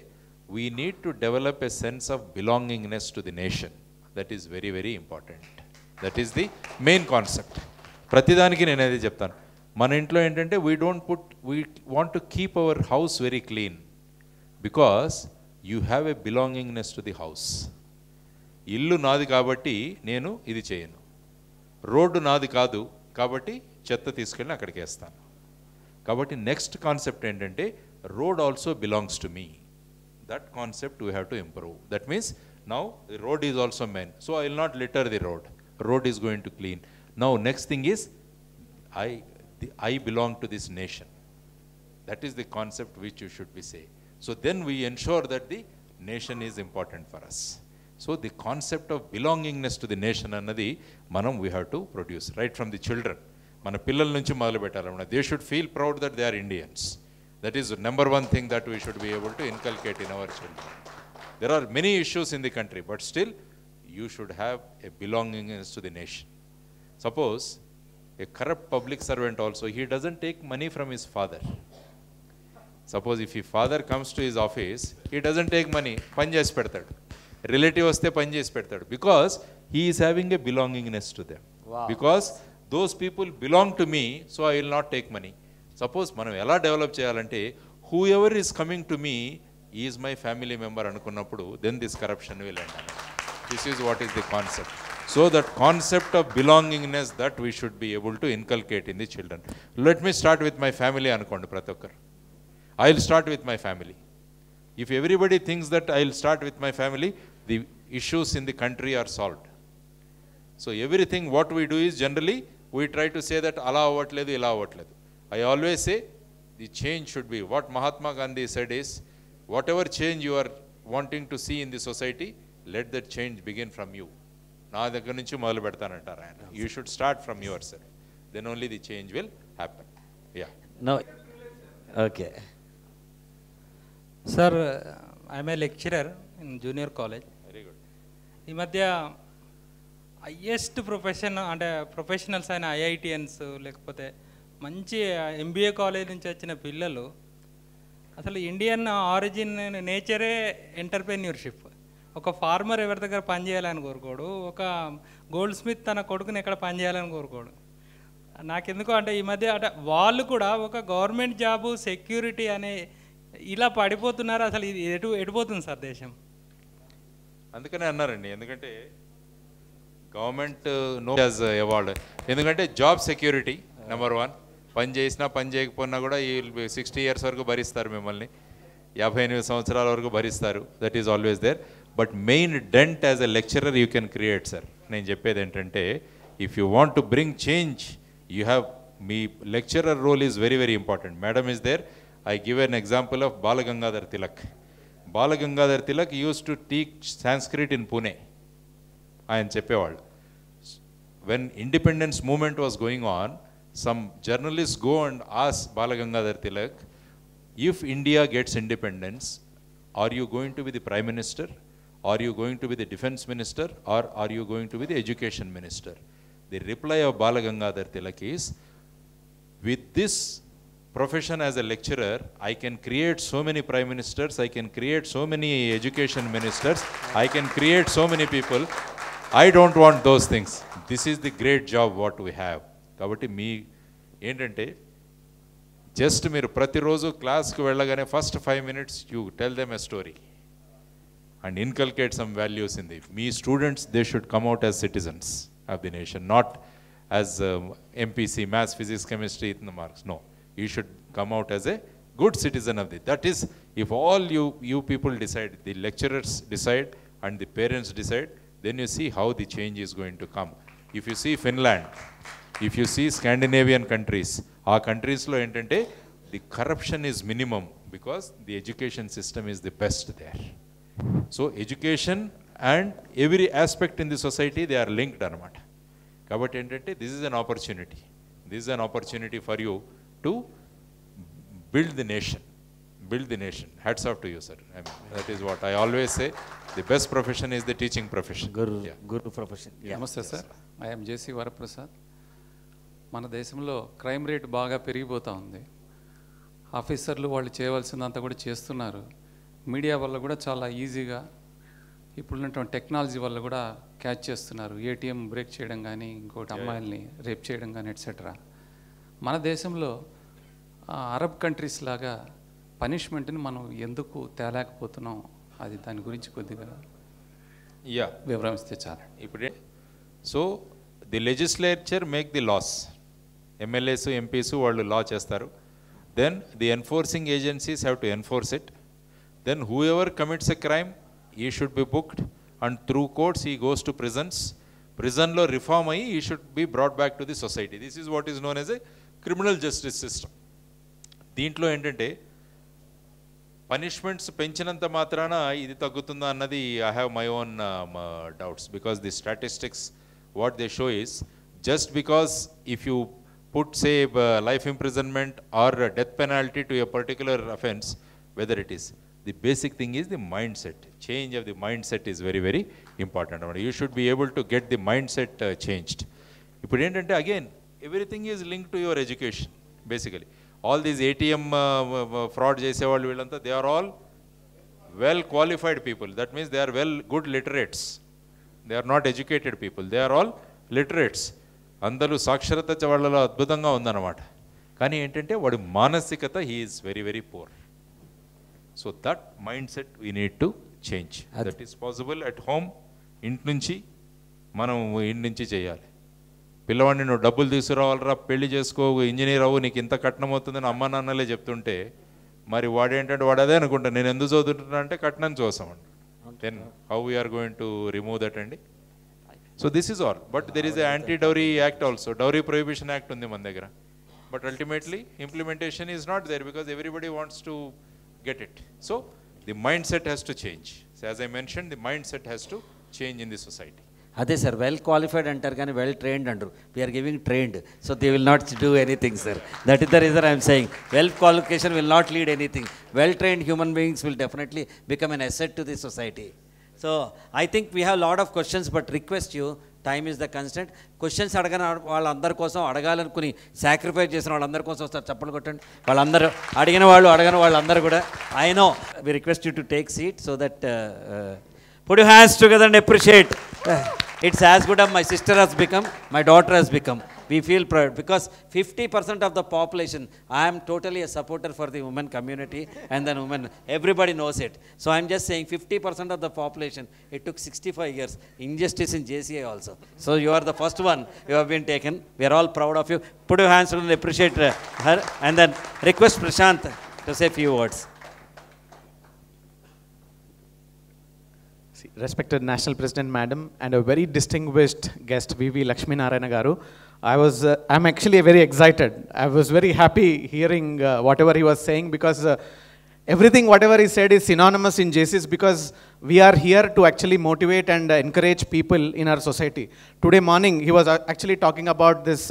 we need to develop a sense of belongingness to the nation. That is very very important. That is the main concept. ప్రతిదానికి నేను అదే చెప్తాను. మన ఇంట్లో ఏంటంటే we want to keep our house very clean because you have a belongingness to the house. ఇల్లు నాది కాబట్టి నేను ఇది చేయను, రోడ్డు నాది కాదు కాబట్టి చెత్త తీసుకెళ్ళి అక్కడికి వేస్తాను. కాబట్టి నెక్స్ట్ కాన్సెప్ట్ ఏంటంటే road also belongs to me. That concept we have to improve. That means now the road is also main. So I will not litter the road. Road is going to clean. Now next thing is I belong to this nation. That is the concept which you should be saying. So then we ensure that the nation is important for us. So the concept of belongingness to the nation అన్నది మనం we have to produce right from the children. మన పిల్లల నుంచి మొదలు పెట్టాలన్నమాట. They should feel proud that they are Indians. That is number one thing that we should be able to inculcate in our children. There are many issues in the country, but still you should have a belongingness to the nation. Suppose a corrupt public servant also, he doesn't take money from his father. Suppose if his father comes to his office, he doesn't take money, పని చేసి పెడతాడు. Relative వస్తే పని చేసి పెడతాడు. Because he is having a belongingness to them. Because those people belong to me, so I will not take money. Suppose మనం ఎలా develop చేయాలంటే, whoever is coming to me is my family member అనుకున్నప్పుడు, then this corruption will end. This is what is the concept. So that concept of belongingness that we should be able to inculcate in the children. Let me start with my family అనుకోండి ప్రతి ఒక్కరు. I will start with my family. If everybody thinks that I will start with my family, the issues in the country are solved. So everything what we do is generally we try to say that ala avatledu ila avatledu. I always say the change should be what Mahatma Gandhi said is, whatever change you are wanting to see in the society, let that change begin from you. నా దగ్గర నుంచి మొదలు పెడతానంటారు ఆయన. You should start from yourself. Then only the change will happen. Yeah. No. Okay. Sir, I am a lecturer in junior college. Very good. ఈ మధ్య highest profession అంటే professionals అయిన IITians లేకపోతే మంచి ఎంబీఏ కాలేజ్ నుంచి వచ్చిన పిల్లలు అసలు ఇండియన్ ఆరిజిన్ నేచరే ఎంటర్ప్రెన్యూర్షిప్. ఒక ఫార్మర్ ఎవరి దగ్గర పనిచేయాలని కోరుకోడు, ఒక గోల్డ్ స్మిత్ తన కొడుకుని ఎక్కడ పనిచేయాలని కోరుకోడు. నాకెందుకు అంటే ఈ మధ్య అంటే వాళ్ళు కూడా ఒక గవర్నమెంట్ జాబు సెక్యూరిటీ అనే ఇలా పడిపోతున్నారు. అసలు ఇది ఎటుపోతుంది సార్ దేశం? అందుకనే అన్నారండి, ఎందుకంటే గవర్నమెంట్ నో యాజ్ అవార్డ్. ఎందుకంటే జాబ్ సెక్యూరిటీ నెంబర్ వన్. పని చేసినా పని చేయకపోయినా కూడా ఈ 60 years వరకు భరిస్తారు మిమ్మల్ని, 58 సంవత్సరాల వరకు భరిస్తారు. That is always there. But maintain as a lecturer you can create sir. నేను చెప్పేది ఏంటంటే, if you want to bring change, you have మీ lecturer role is very very important. Madam is there. I give an example of Bal Gangadhar Tilak. Bal Gangadhar Tilak used to teach Sanskrit in Pune. ఆయన చెప్పేవాళ్ళు. When independence movement was going on, some journalists go and ask Bal Gangadhar Tilak, if India gets independence, are you going to be the Prime Minister? Are you going to be the Defense Minister? Or are you going to be the Education Minister? The reply of Bal Gangadhar Tilak is, with this profession as a lecturer, I can create so many prime ministers, I can create so many education ministers, I can create so many people. I don't want those things. This is the great job what we have. కాబట్టి మీ ఏంటంటే, just మీరు ప్రతిరోజు క్లాస్కి వెళ్ళగానే first 5 minutes you tell them a story and inculcate some values in them. Me students, they should come out as citizens of the nation, not as MPC, maths, physics, chemistry in the marks. No. You should come out as a good citizen of this. That is, if all you people decide, the lecturers decide and the parents decide, then you see how the change is going to come. If you see Finland, if you see Scandinavian countries, our countries lo entante the corruption is minimum because the education system is the best there. So education and every aspect in the society, they are linked anamata. Kabatti entante, this is an opportunity. This is an opportunity for you to build the nation. Build the nation. Hats off to you, sir. I mean, that is what I always say. The best profession is the teaching profession. Guru profession. Yeah. నమస్తే sir, I'm జేసీ వరప్రసాద్. మన దేశంలో crime rate బాగా పెరిగిపోతూ ఉంది. ఆఫీసర్లు వాళ్ళు చేయవలసిందంతా కూడా చేస్తున్నారు. మీడియా వల్ల కూడా చాలా ఈజీగా ఇప్పుడున్నటువంటి టెక్నాలజీ వల్ల కూడా క్యాచ్ చేస్తున్నారు. ఏటీఎం బ్రేక్ చేయడం కానీ, ఇంకోటి అమ్మాయిల్ని రేప్ చేయడం కానీ ఎట్సెట్రా. మన దేశంలో అరబ్ కంట్రీస్ లాగా పనిష్మెంట్ని మనం ఎందుకు తేలేకపోతున్నాం, అది దాని గురించి కొద్దిగా వివరిస్తే చాలా. ఇప్పుడే so the legislature make the laws. MLAs, MPs వాళ్ళు లా చేస్తారు. Then the enforcing agencies have to enforce it. Then whoever commits a crime, he should be booked and through courts he goes to prisons. ప్రిజన్లో reform అయ్యి he should be brought back to the society. This is what is known as a criminal justice system. దీంట్లో ఏంటంటే punishments పెంచినంత మాత్రాన ఇది తగ్గుతుందా అన్నది I have my own doubts, because the statistics what they show is just because if you put say life imprisonment or death penalty to a particular offense, whether it is, the basic thing is the mindset. Change of the mindset is very, very important. You should be able to get the mindset changed. ఇప్పుడు ఏంటంటే again everything is linked to your education basically. All these ATM fraud చేసేవాళ్ళు వీళ్ళంతా they are all well qualified people. That means they are good literates. They are not educated people. They are all literates. అందరూ సాక్షరత వాళ్ళలో అద్భుతంగా ఉందన్నమాట. కానీ ఏంటంటే వాడి మానసికత he is very very poor. So that mindset we need to change. That is possible at home. ఇంటి నుంచి మనం ఇంటి నుంచి చేయాలి. పిల్లవాడిని నువ్వు డబ్బులు తీసుకురావాలరా, పెళ్లి చేసుకో, ఇంజనీర్ అవ్వు, నీకు ఇంత కట్నం అవుతుందని అమ్మ నాన్నలే చెప్తుంటే మరి వాడేంటంటే వాడు అదే అనుకుంటా, నేను ఎందుకు చదువుతుంటున్నా అంటే కట్నం చూసామండి. Then how we're going to remove that అండి. So this is all, but there is an anti-dowry act also, dowry prohibition act undi man daggara, but ultimately implementation is not there because everybody wants to get it. So the mindset has to change. So as I mentioned, the mindset has to change in the society. అదే సార్, well qualified అంటారు కానీ well trained అంటారు. We're giving trained, so they will not do anything sir. That is the reason I'm saying well qualification will not lead anything. Well trained human beings will definitely become an asset to the society. So I think we have lot of questions, but request you, time is the constant. Questions అడగని వాళ్ళందరి కోసం, అడగాలనుకుని sacrifice చేసిన వాళ్ళందరి కోసం వస్తారు. చప్పట్లు కొట్టండి. వాళ్ళందరూ అడిగిన వాళ్ళు, అడగని వాళ్ళందరూ కూడా. I know we request you to take seat so that put your hands together and appreciate. It's as good as my sister has become, my daughter has become. We feel proud because 50% of the population, I am totally a supporter for the women community and then women, everybody knows it. So I'm just saying 50% of the population, it took 65 years. Injustice in JCI also. So you are the first one, you have been taken. We are all proud of you. Put your hands together and appreciate her and then request Prashant to say a few words. Respected National President Madam and a very distinguished guest V.V. Lakshmi Narayana Garu, I'm actually very excited. I was very happy hearing whatever he was saying because everything whatever he said is synonymous in JCS because we are here to actually motivate and encourage people in our society. Today morning he was actually talking about this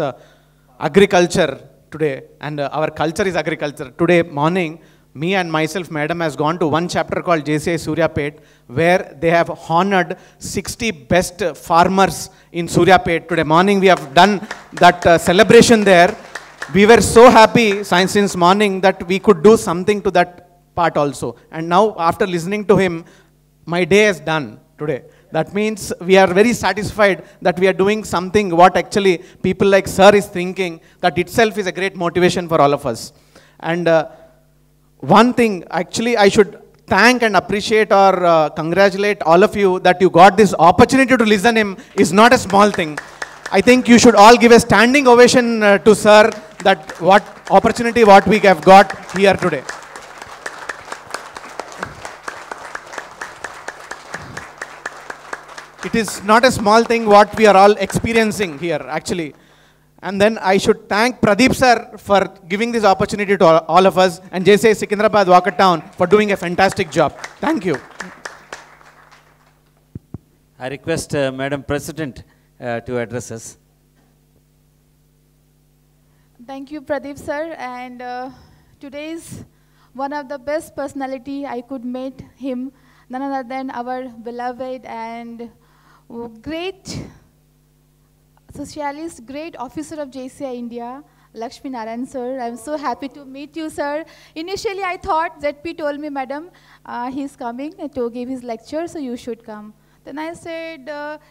agriculture today and our culture is agriculture. Today morning me and myself, madam, has gone to one chapter called JCI Suryapet, where they have honored 60 best farmers in Suryapet. Today morning we have done that celebration there. We were so happy since morning that we could do something to that part also. And now after listening to him, my day is done today. That means we are very satisfied that we are doing something what actually people like sir is thinking. That itself is a great motivation for all of us. And one thing, actually, I should thank and appreciate or congratulate all of you that you got this opportunity to listen him is not a small thing. I think you should all give a standing ovation to sir that what opportunity what we have got here today. It is not a small thing what we are all experiencing here actually. And then I should thank Pradeep sir for giving this opportunity to all of us and JCI Secunderabad Walkertown for doing a fantastic job. Thank you. I request Madam President to address us. Thank you, Pradeep sir. And today is one of the best personality I could meet him, none other than our beloved and great socialist, great officer of JCI India, Lakshmi Narayan sir. I'm so happy to meet you, sir. Initially, I thought ZP told me, madam, he's coming to give his lecture, so you should come. Then I said,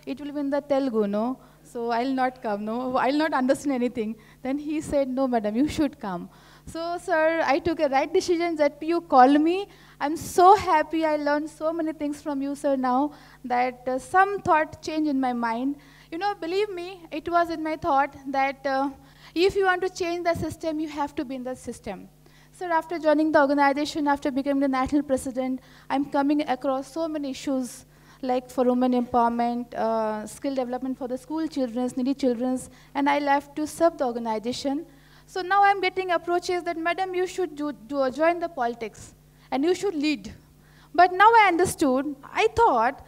it will be in the Telugu, no? So I'll not come, no? I'll not understand anything. Then he said, no, madam, you should come. So, sir, I took a right decision. ZP, you called me. I'm so happy. I learned so many things from you, sir, now that some thought changed in my mind. You know, believe me, it was in my thought that if you want to change the system, you have to be in the system. Sir, after joining the organization, after becoming the national president, I'm coming across so many issues like for women empowerment, skill development for the school children, needy children, and I left to serve the organization. So now I'm getting approaches that, madam, you should join the politics. and you should lead. But now I understood, I thought,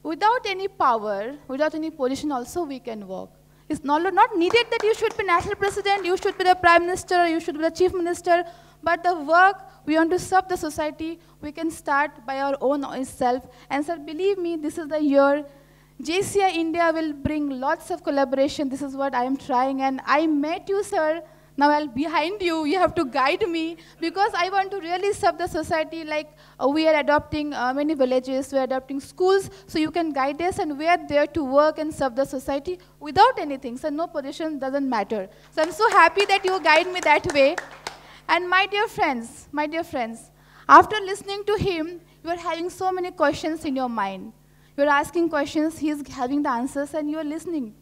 without any power, without any position also we can work. It's not needed that you should be national president, you should be the prime minister, you should be the chief minister, but the work, we want to serve the society, we can start by our own self. And sir, believe me, this is the year JCI India will bring lots of collaboration. This is what I am trying, and I met you, sir. Now I'll behind you, you have to guide me, because I want to really serve the society. Like we are adopting many villages, we are adopting schools, so you can guide us, and we are there to work and serve the society without anything. So no position doesn't matter. So I'm so happy that you guide me that way. And my dear friends, after listening to him, you are having so many questions in your mind. You are asking questions, he is having the answers, and you are listening.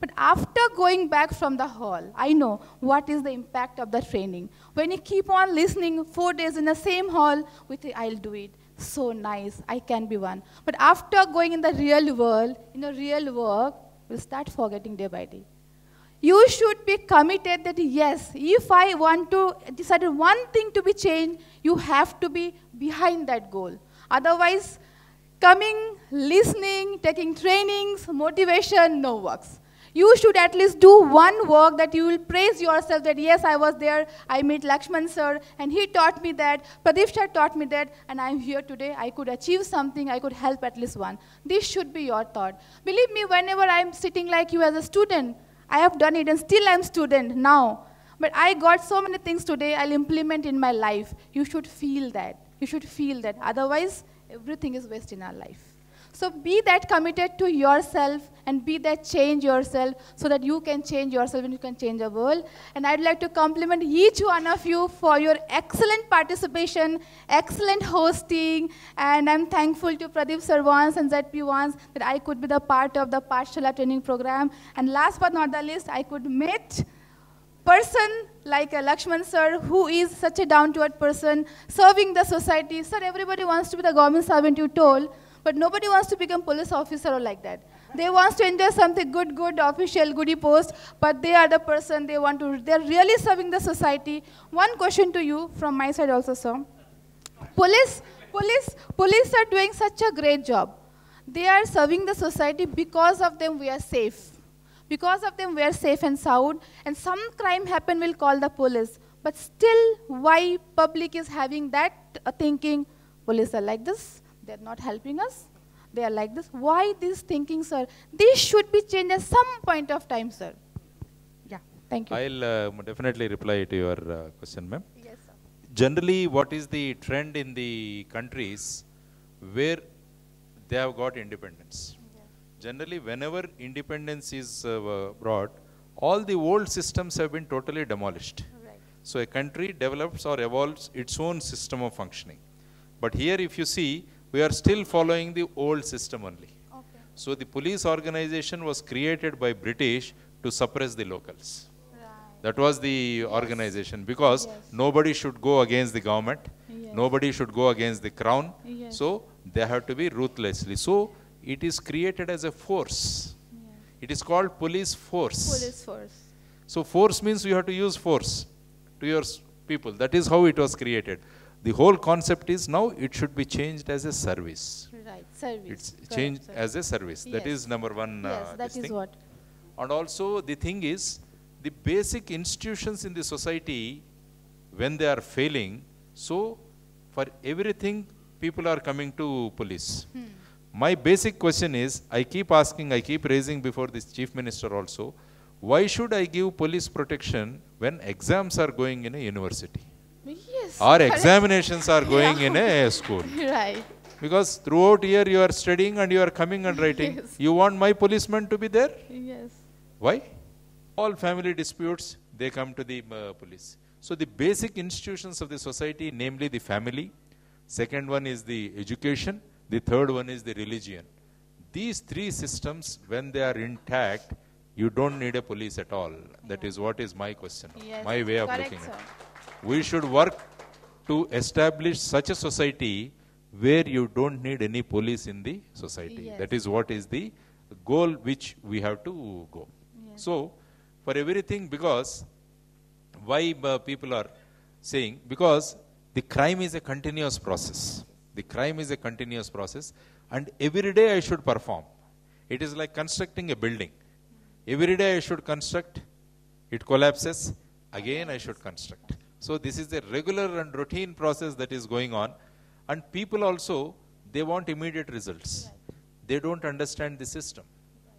But after going back from the hall, I know what is the impact of the training. When you keep on listening 4 days in the same hall, we think, I'll do it. So nice, I can be one. But after going in the real world, in a real work, we'll start forgetting day by day. You should be committed that yes, if I want to decide one thing to be changed, you have to be behind that goal. Otherwise, coming, listening, taking trainings, motivation, no works. You should at least do one work that you will praise yourself that yes, I was there, I met Lakshman sir, and he taught me that, Pradeep sir taught me that, and I'm here today, I could achieve something, I could help at least one. This should be your thought. Believe me, whenever I'm sitting like you as a student, I have done it and still I'm student now. But I got so many things today I'll implement in my life. You should feel that. You should feel that. Otherwise, everything is waste in our life. So be that committed to yourself and be that change yourself so that you can change yourself and you can change the world. And I'd like to compliment each one of you for your excellent participation, excellent hosting, and I'm thankful to Pradeep sir once and ZP once that I could be the part of the Pathshala training program. And last but not the least, I could meet person like Lakshman sir, who is such a down-to-earth person, serving the society. Sir, everybody wants to be the government servant, you told. But nobody wants to become police officer or like that. They want to enjoy something good, official, goody post, but they are the person they're really serving the society. One question to you from my side also, sir. Police are doing such a great job. They are serving the society. Because of them, we are safe. Because of them, we are safe and sound. And some crime happen, we'll call the police. But still, why public is having that thinking, police are like this? They're not helping us. They are like this. Why this thinking, sir? This should be changed at some point of time, sir. Yeah, thank you. I'll definitely reply to your question, ma'am. Yes, sir. Generally, what is the trend in the countries where they have got independence? Yeah. Generally, whenever independence is brought, all the old systems have been totally demolished. Right. So a country develops or evolves its own system of functioning. But here, if you see, we are still following the old system only. Okay. So the police organization was created by British to suppress the locals. Right. That was the organization, because nobody should go against the government, nobody should go against the crown, so they have to be ruthlessly. So it is created as a force. It is called police force. Police force. So force means you have to use force to your people. That is how it was created. The whole concept is now it should be changed as a service. Right, service. It's changed as a service. Yes. That is number one. Yes, that is what. And also the thing is, the basic institutions in the society, when they are failing, so for everything people are coming to police. My basic question is, I keep asking, I keep raising before this chief minister also, why should I give police protection when exams are going in a university? Yes, or examinations are going in a school. Right. Because throughout year you are studying and you are coming and writing. Yes. You want my policeman to be there? Yes. Why? All family disputes, they come to the police. So the basic institutions of the society, namely the family, second one is the education, the third one is the religion. These three systems, when they are intact, you don't need a police at all. That is what is my question, my way of looking at it. We should work to establish such a society where you don't need any police in the society. Yes. That is what is the goal which we have to go. Yes. So, for everything, because why people are saying, because The crime is a continuous process. The crime is a continuous process, and every day I should perform. It is like constructing a building. Every day I should construct, it collapses, again I should construct. So this is a regular and routine process that is going on, and people also, they want immediate results. They don't understand the system.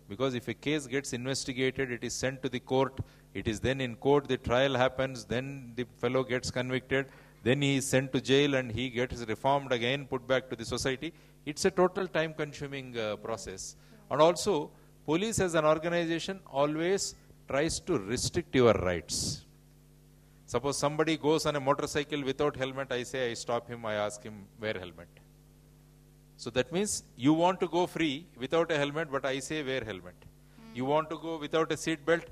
Because if a case gets investigated, it is sent to the court, it is then in court, the trial happens, then the fellow gets convicted, then he is sent to jail and he gets reformed again, put back to the society. It's a total time consuming process. And also, police as an organization always tries to restrict your rights. Suppose somebody goes on a motorcycle without helmet, I say I stop him, I ask him, wear helmet. So that means you want to go free without a helmet, but I say wear helmet. You want to go without a seat belt,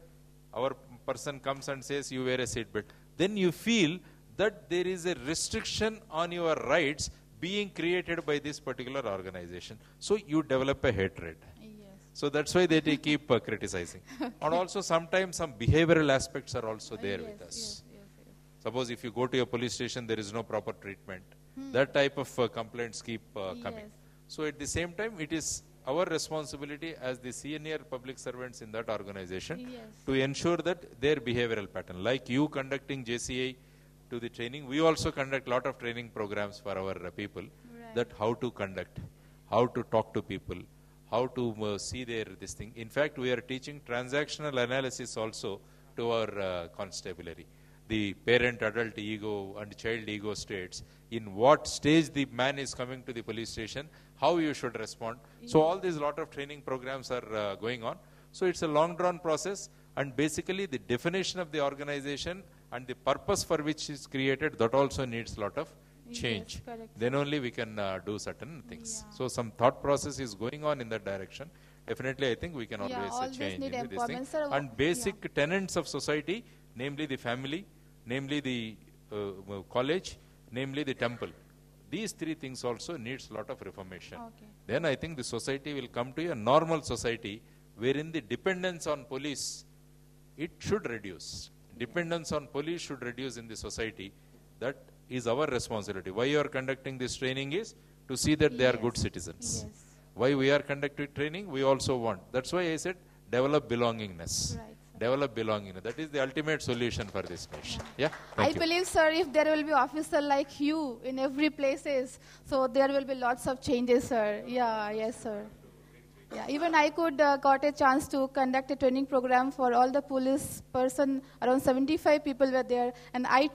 our person comes and says you wear a seat belt. Then you feel that there is a restriction on your rights being created by this particular organization. So you develop a hatred. So that's why they keep criticizing. And also sometimes some behavioral aspects are also there with us. Suppose if you go to a police station, there is no proper treatment. That type of complaints keep coming. So at the same time, it is our responsibility as the senior public servants in that organization to ensure that their behavioral pattern, like you conducting JCI to the training, we also conduct a lot of training programs for our people, that how to conduct, how to talk to people, how to see this thing. In fact, we are teaching transactional analysis also to our constabulary. The parent, adult ego and child ego states, in what stage the man is coming to the police station, how you should respond. So all these lot of training programs are going on. So it's a long drawn process, and basically the definition of the organization and the purpose for which is created, that also needs a lot of change. Then only we can do certain things. So some thought process is going on in that direction. Definitely I think we can always change into this thing. And basic tenets of society, namely the family, namely the college, namely the temple. These three things also needs a lot of reformation. Then I think the society will come to a normal society wherein the dependence on police, it should reduce. Dependence on police should reduce in the society. That is our responsibility. Why you are conducting this training is to see that they are good citizens. Why we are conducting training, we also want. That's why I said develop belongingness. Develop belongingness. That is the ultimate solution for this nation. Yeah. I believe, sir, if there will be officer like you in every places, so there will be lots of changes, sir. Yeah, yes, sir. Yeah, even I could got a chance to conduct a training program for all the police person. Around 75 people were there, and I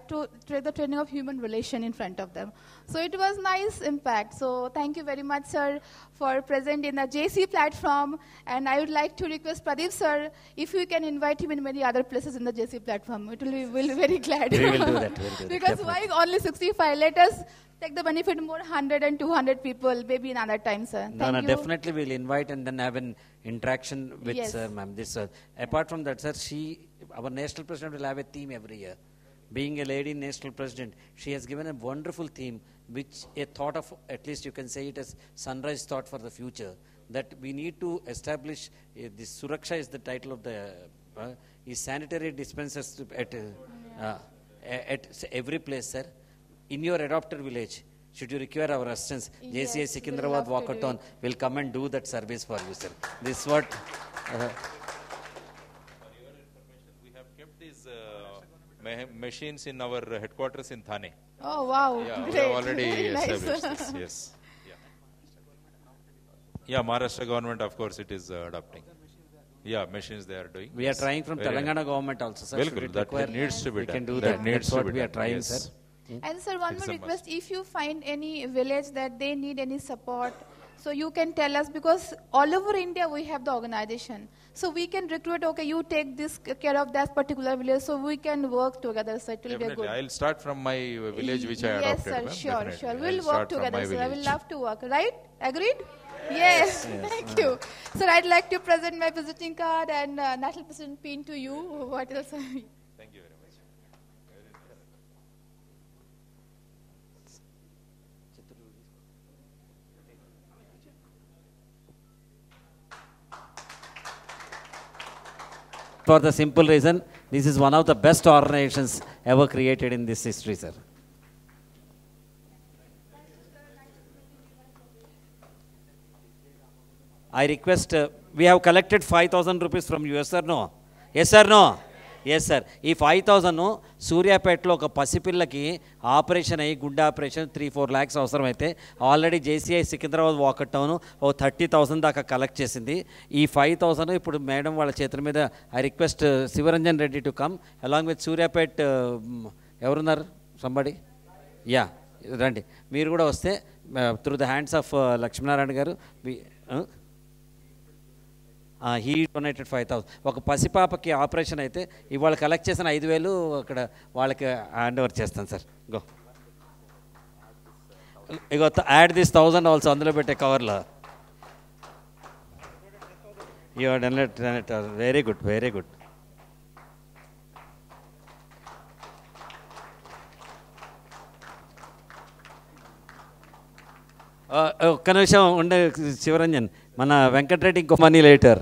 took the training of human relation in front of them. So it was nice impact. So thank you very much, sir, for present in the JC platform. And I would like to request Pradeep, sir, if you can invite him in many other places in the JC platform. We'll be very glad. We will do that. Because why only 65? Let us take the benefit more 100 and 200 people, maybe another time, sir. Thank you. Definitely we'll invite and then have an interaction with sir, ma'am. Apart from that, sir, our national president will have a theme every year. Being a lady national president, she has given a wonderful theme, which a thought of, at least you can say it as sunrise thought for the future, that we need to establish, this Suraksha is the title of the, is sanitary dispensers at every place, sir. In your adopted village, should you require our assistance, JCI Secunderabad Walkathon will come and do that service for you, sir. This is what... we have kept these machines in our headquarters in Thane. Oh, wow. Yeah, great. we have already Very established nice. this. Yes. Yeah, Maharashtra government, of course, it is adopting. Yeah, machines they are doing. We are trying from Telangana government also, sir. Well, good. That needs to be done. We can do that. Needs That's what to be we are done. trying, Yes. sir. And sir, one more request, if you find any village that they need any support, so you can tell us, because all over India we have the organization. So we can recruit, okay, you take this care of that particular village, so we can work together, so it will be Definitely. good. I'll start from my village which I Yes, adopted. sir, ma'am. sure, Definitely. sure. I'll We'll start work from together, my sir. I will village. love to work, right? Agreed? Yes, thank you. Sir, I'd like to present my visiting card and National President pin to you. What else? Thank you very much. For the simple reason, this is one of the best organizations ever created in this history, sir. I request, we have collected 5,000 rupees from you, yes or no? Yes or no? Yes sir. ఈ 5,000 సూర్యాపేటలో ఒక పసిపిల్లకి operation అయ్యి గుండె operation 3-4 lakhs అవసరమైతే already JCI Secunderabad వాకట్ town ఓ 30,000 దాకా కలెక్ట్ చేసింది. ఈ 5,000 ఇప్పుడు మేడం వాళ్ళ చేతుల మీద I request Shivaranjan Reddy to come along with Suryapet. ఎవరున్నారు సంబడి? యా, రండి మీరు కూడా వస్తే through the hands of Lakshminarayana garu. He donated 5,000. ఒక పసిపాపకి ఆపరేషన్ అయితే ఇవాళ కలెక్ట్ చేసిన 5,000 అక్కడ వాళ్ళకి హ్యాండ్ ఓవర్ చేస్తాను sir. Go ego add this 1,000 also అందులో పెట్టే కవర్లో. You done it. Very good, very good. ఒక్క నిమిషం ఉండే శివరంజన్, మన వెంకటరెడ్డి ఇంకో money later.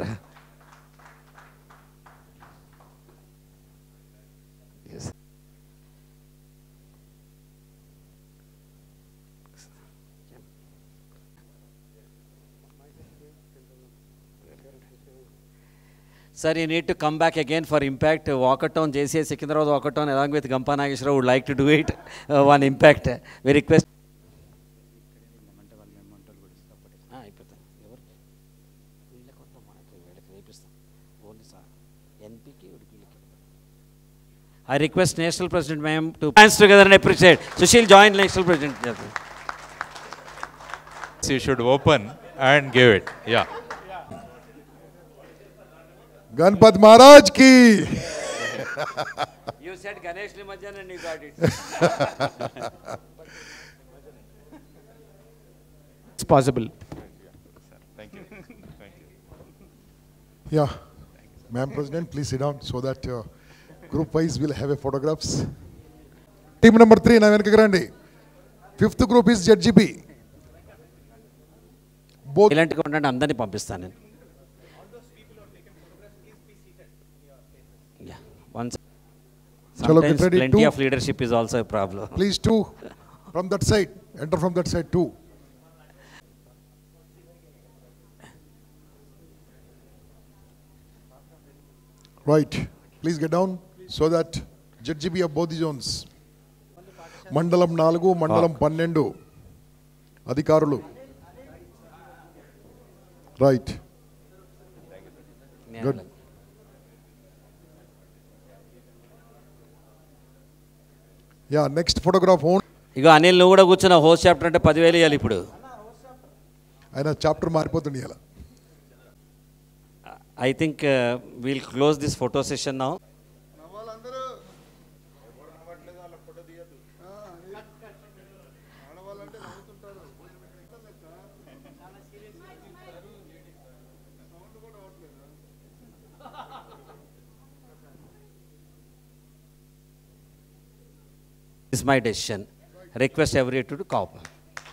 Sir, you need to come back again for impact. Walkathon, JCI Secunderabad Walkathon along with Gampa Nageswara would like to do it. One impact. We request. I request National President ma'am to hands together and appreciate. Sushil, join National President. You should open and give it. Yeah. Ganpat Maharaj ki. You said Ganesh Nimajan and you got it. It's possible. Thank you. Thank you. Yeah. Ma'am President, please sit down so that group wise we'll have a photographs. Team number 3, na venaka randi. 5th group is ZGB. Both ఇలాంటి కొంటే అందరినీ పంపిస్తాను నేను. Once sometimes plenty of leadership is also a problem. Please too, from that side, enter from that side too. Right, please get down so that ZGB of both the zones. Mandalam 4, Mandalam 12 అధికారులు. Right. Good. Yeah, next photograph on. ఇగో అనిల్ నువ్వు కూడా కూర్చున్న host chapter అంటే 10,000 ఇవ్వాలి ఇప్పుడు. ఆయన chapter మారిపోతుంది ఇలా. I think we'll close this photo session now. This is my decision. Request everyone to cooperate.